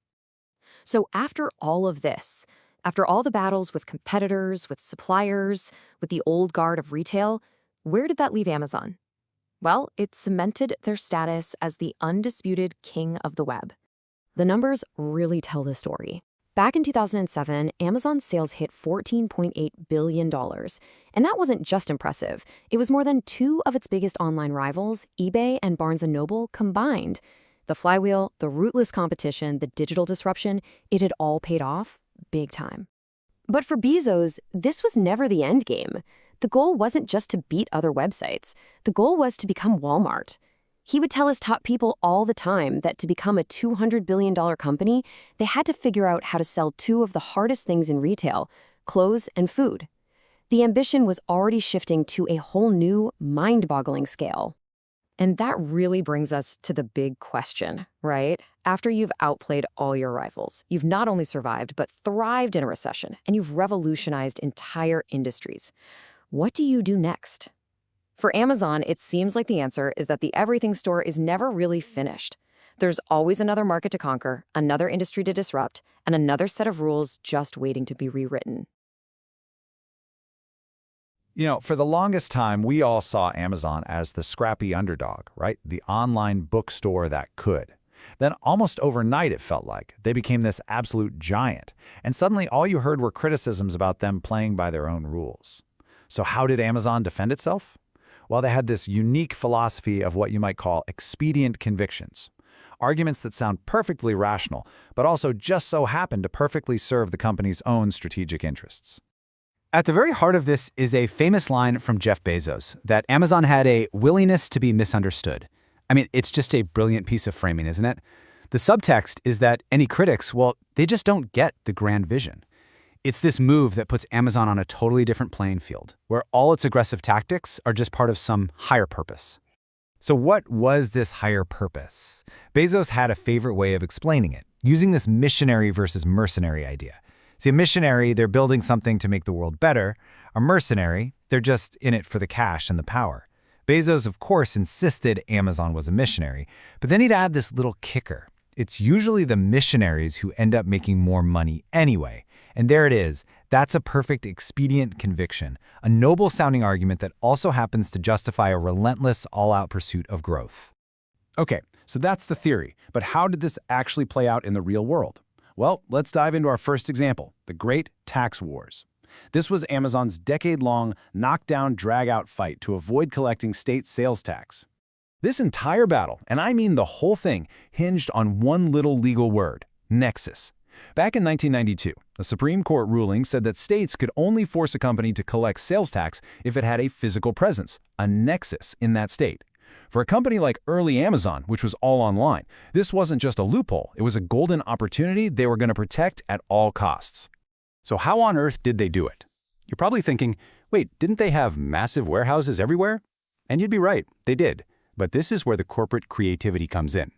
So after all of this, after all the battles with competitors, with suppliers, with the old guard of retail, where did that leave Amazon? Well, it cemented their status as the undisputed king of the web. The numbers really tell the story. Back in 2007, Amazon's sales hit $14.8 billion. And that wasn't just impressive. It was more than two of its biggest online rivals, eBay and Barnes & Noble, combined. The flywheel, the ruthless competition, the digital disruption, it had all paid off big time. But for Bezos, this was never the end game. The goal wasn't just to beat other websites. The goal was to become Walmart. He would tell his top people all the time that to become a $200 billion company, they had to figure out how to sell two of the hardest things in retail, clothes and food. The ambition was already shifting to a whole new, mind-boggling scale. And that really brings us to the big question, right? After you've outplayed all your rivals, you've not only survived, but thrived in a recession, and you've revolutionized entire industries. What do you do next? For Amazon, it seems like the answer is that the everything store is never really finished. There's always another market to conquer, another industry to disrupt, and another set of rules just waiting to be rewritten. For the longest time, we all saw Amazon as the scrappy underdog, right? The online bookstore that could. Then almost overnight, it felt like, they became this absolute giant. And suddenly all you heard were criticisms about them playing by their own rules. So how did Amazon defend itself? Well, they had this unique philosophy of what you might call expedient convictions. Arguments that sound perfectly rational, but also just so happen to perfectly serve the company's own strategic interests. At the very heart of this is a famous line from Jeff Bezos that Amazon had a willingness to be misunderstood. I mean, it's just a brilliant piece of framing, isn't it? The subtext is that any critics, well, they just don't get the grand vision. It's this move that puts Amazon on a totally different playing field, where all its aggressive tactics are just part of some higher purpose. So what was this higher purpose? Bezos had a favorite way of explaining it, using this missionary versus mercenary idea. See, a missionary, they're building something to make the world better. A mercenary, they're just in it for the cash and the power. Bezos, of course, insisted Amazon was a missionary, but then he'd add this little kicker. It's usually the missionaries who end up making more money anyway. And there it is. That's a perfect expedient conviction, a noble-sounding argument that also happens to justify a relentless, all-out pursuit of growth. Okay, so that's the theory, but how did this actually play out in the real world? Well, let's dive into our first example, the Great Tax Wars. This was Amazon's decade-long knockdown, drag-out fight to avoid collecting state sales tax. This entire battle, and I mean the whole thing, hinged on one little legal word, nexus. Back in 1992, a Supreme Court ruling said that states could only force a company to collect sales tax if it had a physical presence, a nexus in that state. For a company like early Amazon, which was all online, this wasn't just a loophole, it was a golden opportunity they were going to protect at all costs. So how on earth did they do it? You're probably thinking, wait, didn't they have massive warehouses everywhere? And you'd be right, they did. But this is where the corporate creativity comes in.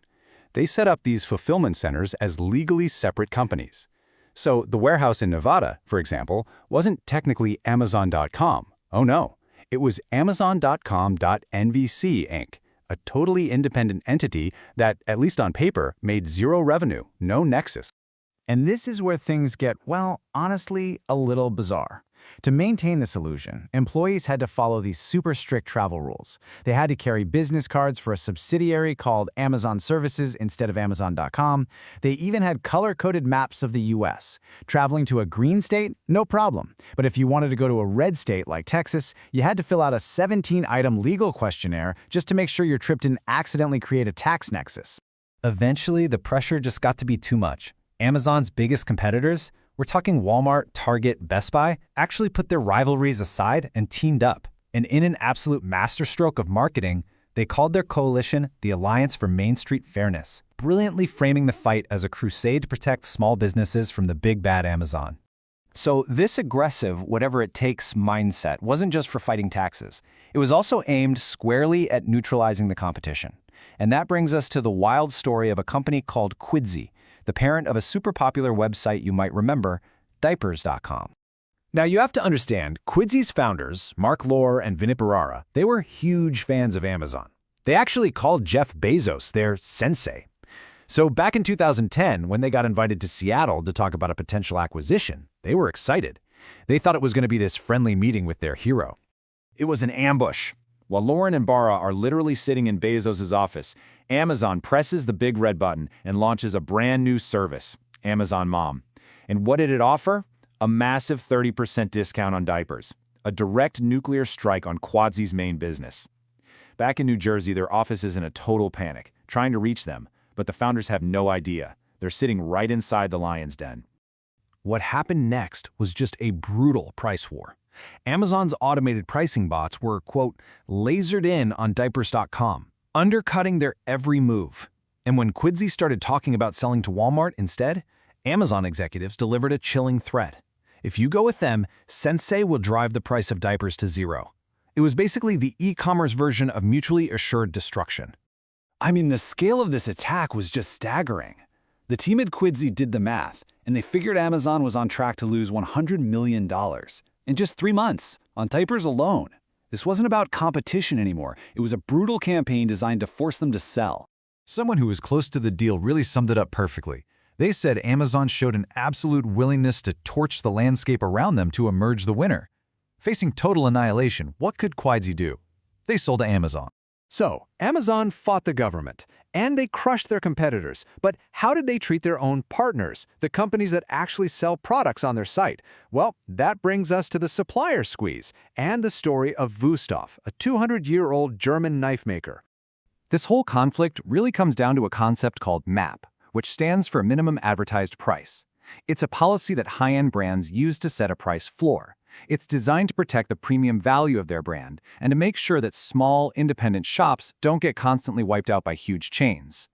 They set up these fulfillment centers as legally separate companies. So the warehouse in Nevada, for example, wasn't technically Amazon.com. Oh no, it was Amazon.com.NVC Inc., a totally independent entity that, at least on paper, made zero revenue, no nexus. And this is where things get, well, honestly, a little bizarre. To maintain this illusion, employees had to follow these super strict travel rules. They had to carry business cards for a subsidiary called Amazon Services instead of Amazon.com. They even had color-coded maps of the U.S. Traveling to a green state? No problem. But if you wanted to go to a red state like Texas, you had to fill out a 17-item legal questionnaire just to make sure your trip didn't accidentally create a tax nexus. Eventually, the pressure just got to be too much. Amazon's biggest competitors, we're talking Walmart, Target, Best Buy, actually put their rivalries aside and teamed up. And in an absolute masterstroke of marketing, they called their coalition the Alliance for Main Street Fairness, brilliantly framing the fight as a crusade to protect small businesses from the big bad Amazon. So this aggressive, whatever-it-takes mindset wasn't just for fighting taxes. It was also aimed squarely at neutralizing the competition. And that brings us to the wild story of a company called Quidsy, the parent of a super popular website you might remember, Diapers.com. Now you have to understand, Quidsy's founders, Mark Lohr and Vinit Bharara, they were huge fans of Amazon. They actually called Jeff Bezos their sensei. So back in 2010, when they got invited to Seattle to talk about a potential acquisition, they were excited. They thought it was going to be this friendly meeting with their hero. It was an ambush. While Lauren and Bara are literally sitting in Bezos' office, Amazon presses the big red button and launches a brand new service, Amazon Mom. And what did it offer? A massive 30% discount on diapers, a direct nuclear strike on Quadsy's main business. Back in New Jersey, their office is in a total panic, trying to reach them, but the founders have no idea. They're sitting right inside the lion's den. What happened next was just a brutal price war. Amazon's automated pricing bots were, quote, lasered in on Diapers.com, undercutting their every move. And when Quidsy started talking about selling to Walmart instead, Amazon executives delivered a chilling threat. If you go with them, Sensei will drive the price of diapers to zero. It was basically the e-commerce version of mutually assured destruction. I mean, the scale of this attack was just staggering. The team at Quidsy did the math, and they figured Amazon was on track to lose $100 million in just 3 months on diapers alone. This wasn't about competition anymore. It was a brutal campaign designed to force them to sell. Someone who was close to the deal really summed it up perfectly. They said Amazon showed an absolute willingness to torch the landscape around them to emerge the winner. Facing total annihilation, what could Quidesy do? They sold to Amazon. So, Amazon fought the government, and they crushed their competitors. But how did they treat their own partners, the companies that actually sell products on their site? Well, that brings us to the supplier squeeze and the story of Wüsthof, a 200-year-old German knife maker. This whole conflict really comes down to a concept called MAP, which stands for Minimum Advertised Price. It's a policy that high-end brands use to set a price floor. It's designed to protect the premium value of their brand and to make sure that small, independent shops don't get constantly wiped out by huge chains.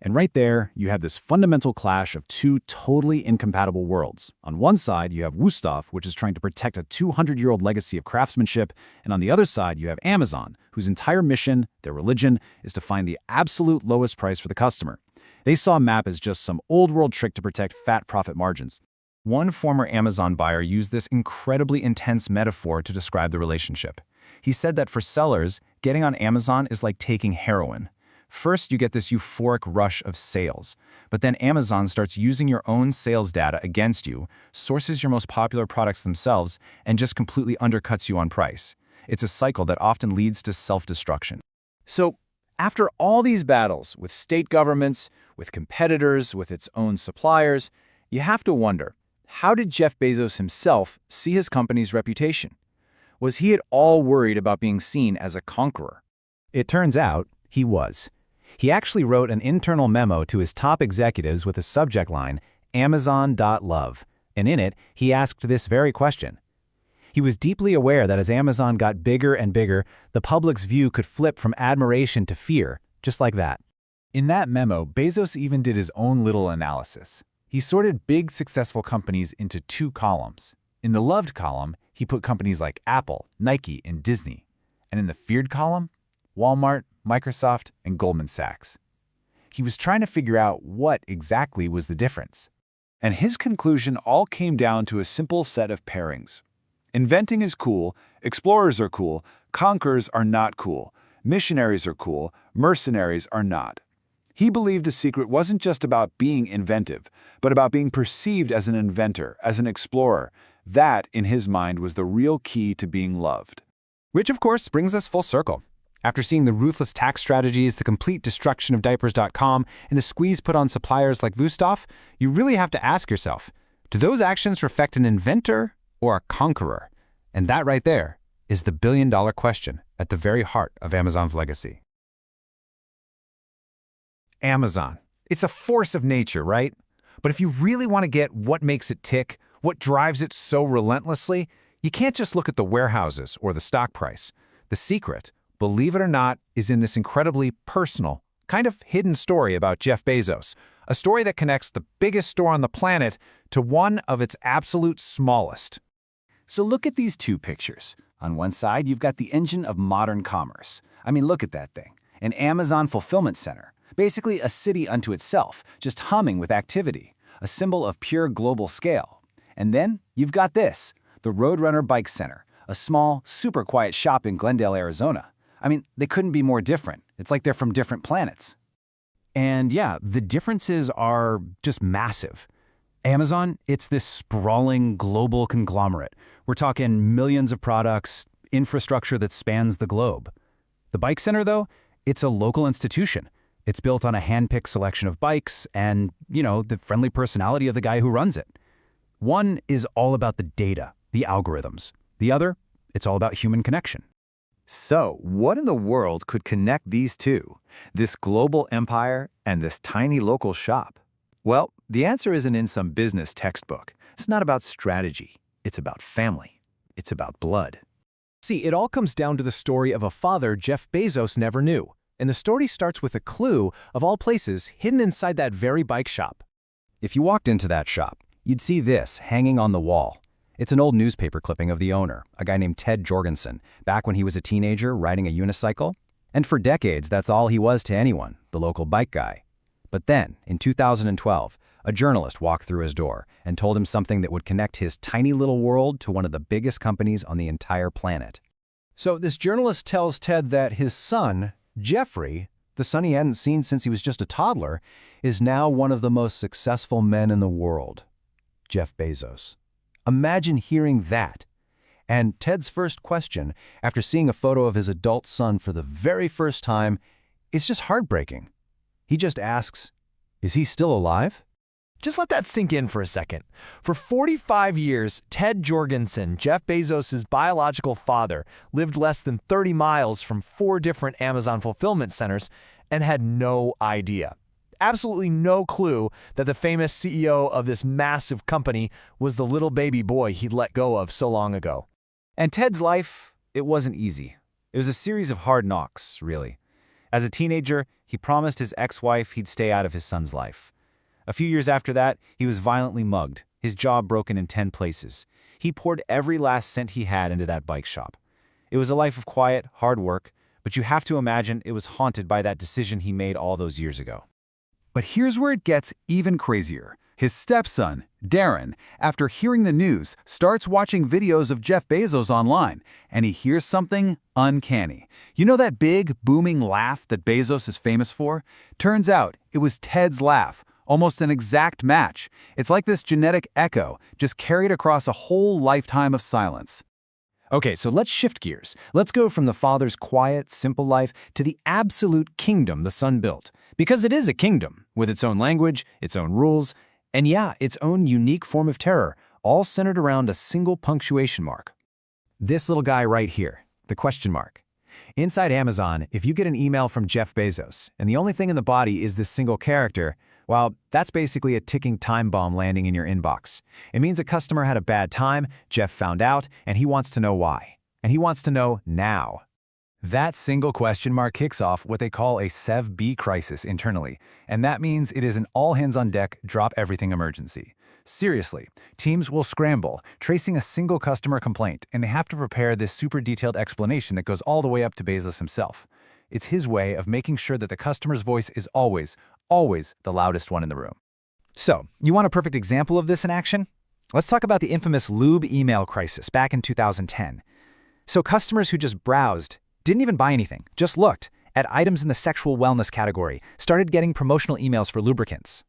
And right there, you have this fundamental clash of two totally incompatible worlds. On one side, you have Wüsthof, which is trying to protect a 200-year-old legacy of craftsmanship, and on the other side, you have Amazon, whose entire mission, their religion, is to find the absolute lowest price for the customer. They saw MAP as just some old-world trick to protect fat profit margins. One former Amazon buyer used this incredibly intense metaphor to describe the relationship. He said that for sellers, getting on Amazon is like taking heroin. First, you get this euphoric rush of sales, but then Amazon starts using your own sales data against you, sources your most popular products themselves, and just completely undercuts you on price. It's a cycle that often leads to self-destruction. So, after all these battles with state governments, with competitors, with its own suppliers, you have to wonder, how did Jeff Bezos himself see his company's reputation? Was he at all worried about being seen as a conqueror? It turns out he was. He actually wrote an internal memo to his top executives with a subject line, Amazon.love, and in it, he asked this very question. He was deeply aware that as Amazon got bigger and bigger, the public's view could flip from admiration to fear, just like that. In that memo, Bezos even did his own little analysis. He sorted big, successful companies into two columns. In the loved column, he put companies like Apple, Nike, and Disney. And in the feared column, Walmart, Microsoft, and Goldman Sachs. He was trying to figure out what exactly was the difference. And his conclusion all came down to a simple set of pairings. Inventing is cool, explorers are cool, conquerors are not cool, missionaries are cool, mercenaries are not. He believed the secret wasn't just about being inventive, but about being perceived as an inventor, as an explorer. That, in his mind, was the real key to being loved. Which, of course, brings us full circle. After seeing the ruthless tax strategies, the complete destruction of diapers.com, and the squeeze put on suppliers like Wüsthof, you really have to ask yourself, do those actions reflect an inventor or a conqueror? And that right there is the billion-dollar question at the very heart of Amazon's legacy. Amazon. It's a force of nature, right? But if you really want to get what makes it tick, what drives it so relentlessly, you can't just look at the warehouses or the stock price. The secret, believe it or not, is in this incredibly personal, kind of hidden story about Jeff Bezos, a story that connects the biggest store on the planet to one of its absolute smallest. So look at these two pictures. On one side, you've got the engine of modern commerce. I mean, look at that thing. An Amazon fulfillment center. Basically a city unto itself, just humming with activity, a symbol of pure global scale. And then you've got this, the Roadrunner Bike Center, a small, super quiet shop in Glendale, Arizona. I mean, they couldn't be more different. It's like they're from different planets. And yeah, the differences are just massive. Amazon, it's this sprawling global conglomerate. We're talking millions of products, infrastructure that spans the globe. The Bike Center, though, it's a local institution. It's built on a hand-picked selection of bikes and, the friendly personality of the guy who runs it. One is all about the data, the algorithms. The other, it's all about human connection. So, what in the world could connect these two, this global empire and this tiny local shop? Well, the answer isn't in some business textbook. It's not about strategy. It's about family. It's about blood. See, it all comes down to the story of a father Jeff Bezos never knew. And the story starts with a clue, of all places, hidden inside that very bike shop. If you walked into that shop, you'd see this hanging on the wall. It's an old newspaper clipping of the owner, a guy named Ted Jorgensen, back when he was a teenager riding a unicycle. And for decades, that's all he was to anyone, the local bike guy. But then, in 2012, a journalist walked through his door and told him something that would connect his tiny little world to one of the biggest companies on the entire planet. So this journalist tells Ted that his son, Jeffrey, the son he hadn't seen since he was just a toddler, is now one of the most successful men in the world. Jeff Bezos. Imagine hearing that. And Ted's first question, after seeing a photo of his adult son for the very first time, is just heartbreaking. He just asks, is he still alive? Just let that sink in for a second. For 45 years, Ted Jorgensen, Jeff Bezos' biological father, lived less than 30 miles from 4 different Amazon fulfillment centers and had no idea. Absolutely no clue that the famous CEO of this massive company was the little baby boy he'd let go of so long ago. And Ted's life, it wasn't easy. It was a series of hard knocks, really. As a teenager, he promised his ex-wife he'd stay out of his son's life. A few years after that, he was violently mugged, his jaw broken in 10 places. He poured every last cent he had into that bike shop. It was a life of quiet, hard work, but you have to imagine it was haunted by that decision he made all those years ago. But here's where it gets even crazier. His stepson, Darren, after hearing the news, starts watching videos of Jeff Bezos online, and he hears something uncanny. You know that big, booming laugh that Bezos is famous for? Turns out it was Ted's laugh. Almost an exact match. It's like this genetic echo, just carried across a whole lifetime of silence. Okay, so let's shift gears. Let's go from the father's quiet, simple life to the absolute kingdom the son built. Because it is a kingdom, with its own language, its own rules, and yeah, its own unique form of terror, all centered around a single punctuation mark. This little guy right here, the question mark. Inside Amazon, if you get an email from Jeff Bezos, and the only thing in the body is this single character, well, that's basically a ticking time bomb landing in your inbox. It means a customer had a bad time, Jeff found out, and he wants to know why. And he wants to know now. That single question mark kicks off what they call a SEV-B crisis internally, and that means it is an all-hands-on-deck, drop-everything emergency. Seriously, teams will scramble, tracing a single customer complaint, and they have to prepare this super detailed explanation that goes all the way up to Bezos himself. It's his way of making sure that the customer's voice is always the loudest one in the room. So, you want a perfect example of this in action? Let's talk about the infamous lube email crisis back in 2010. So customers who just browsed, didn't even buy anything, just looked at items in the sexual wellness category, started getting promotional emails for lubricants.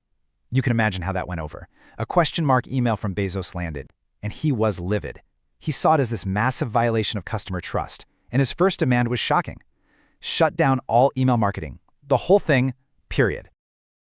You can imagine how that went over. A question mark email from Bezos landed, and he was livid. He saw it as this massive violation of customer trust, and his first demand was shocking. Shut down all email marketing. The whole thing, period.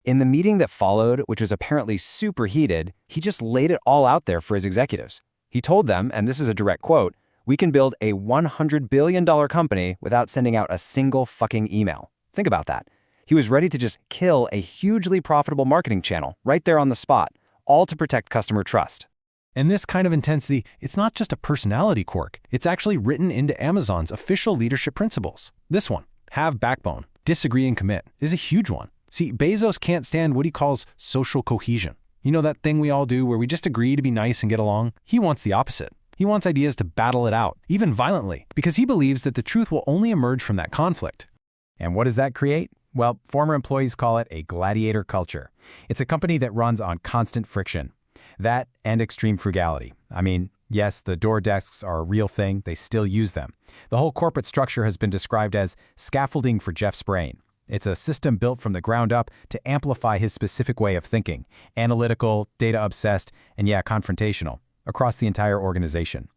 In the meeting that followed, which was apparently super heated, he just laid it all out there for his executives. He told them, and this is a direct quote, "We can build a $100 billion company without sending out a single fucking email." Think about that. He was ready to just kill a hugely profitable marketing channel right there on the spot, all to protect customer trust. And this kind of intensity, it's not just a personality quirk. It's actually written into Amazon's official leadership principles. This one, have backbone, disagree and commit, is a huge one. See, Bezos can't stand what he calls social cohesion. You know that thing we all do where we just agree to be nice and get along? He wants the opposite. He wants ideas to battle it out, even violently, because he believes that the truth will only emerge from that conflict. And what does that create? Well, former employees call it a gladiator culture. It's a company that runs on constant friction. That and extreme frugality. I mean, yes, the door desks are a real thing. They still use them. The whole corporate structure has been described as scaffolding for Jeff's brain. It's a system built from the ground up to amplify his specific way of thinking, analytical, data-obsessed, and yeah, confrontational, across the entire organization.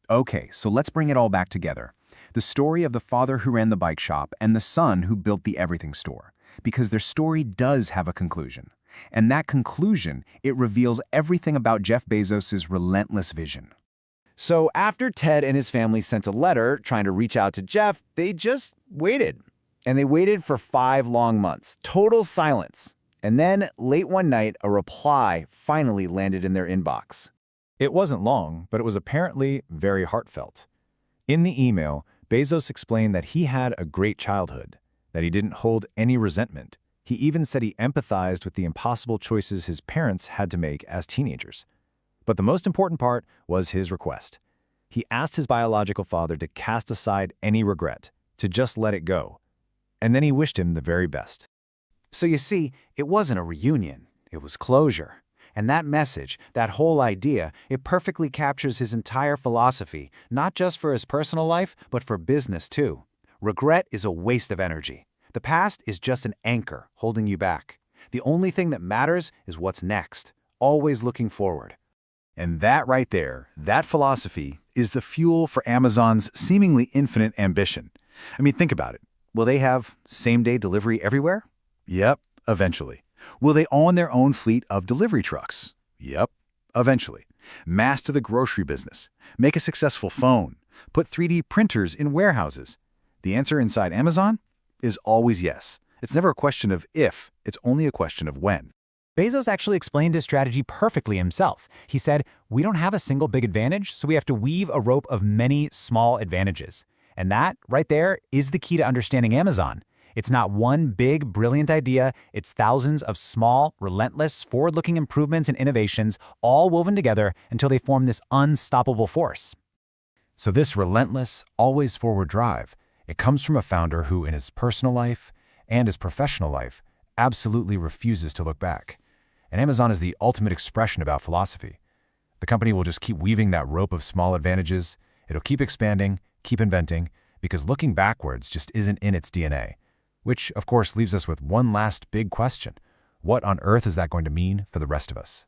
Okay, so let's bring it all back together. The story of the father who ran the bike shop and the son who built the everything store. Because their story does have a conclusion. And that conclusion, it reveals everything about Jeff Bezos' relentless vision. So after Ted and his family sent a letter trying to reach out to Jeff, they just waited. And they waited for 5 long months, total silence. And then, late one night, a reply finally landed in their inbox. It wasn't long, but it was apparently very heartfelt. In the email, Bezos explained that he had a great childhood, that he didn't hold any resentment. He even said he empathized with the impossible choices his parents had to make as teenagers. But the most important part was his request. He asked his biological father to cast aside any regret, to just let it go. And then he wished him the very best. So you see, it wasn't a reunion, it was closure. And that message, that whole idea, it perfectly captures his entire philosophy, not just for his personal life, but for business too. Regret is a waste of energy. The past is just an anchor holding you back. The only thing that matters is what's next, always looking forward. And that right there, that philosophy, is the fuel for Amazon's seemingly infinite ambition. I mean, think about it. Will they have same-day delivery everywhere? Yep, eventually. Will they own their own fleet of delivery trucks? Yep, eventually. Master the grocery business. Make a successful phone. Put 3D printers in warehouses. The answer inside Amazon is always yes. It's never a question of if, it's only a question of when. Bezos actually explained his strategy perfectly himself. He said, "We don't have a single big advantage, so we have to weave a rope of many small advantages." And that, right there, is the key to understanding Amazon. It's not one big, brilliant idea. It's thousands of small, relentless, forward-looking improvements and innovations, all woven together until they form this unstoppable force. So this relentless, always forward drive, it comes from a founder who, in his personal life and his professional life, absolutely refuses to look back. And Amazon is the ultimate expression about philosophy. The company will just keep weaving that rope of small advantages. It'll keep expanding, keep inventing, because looking backwards just isn't in its DNA. Which, of course, leaves us with one last big question. What on earth is that going to mean for the rest of us?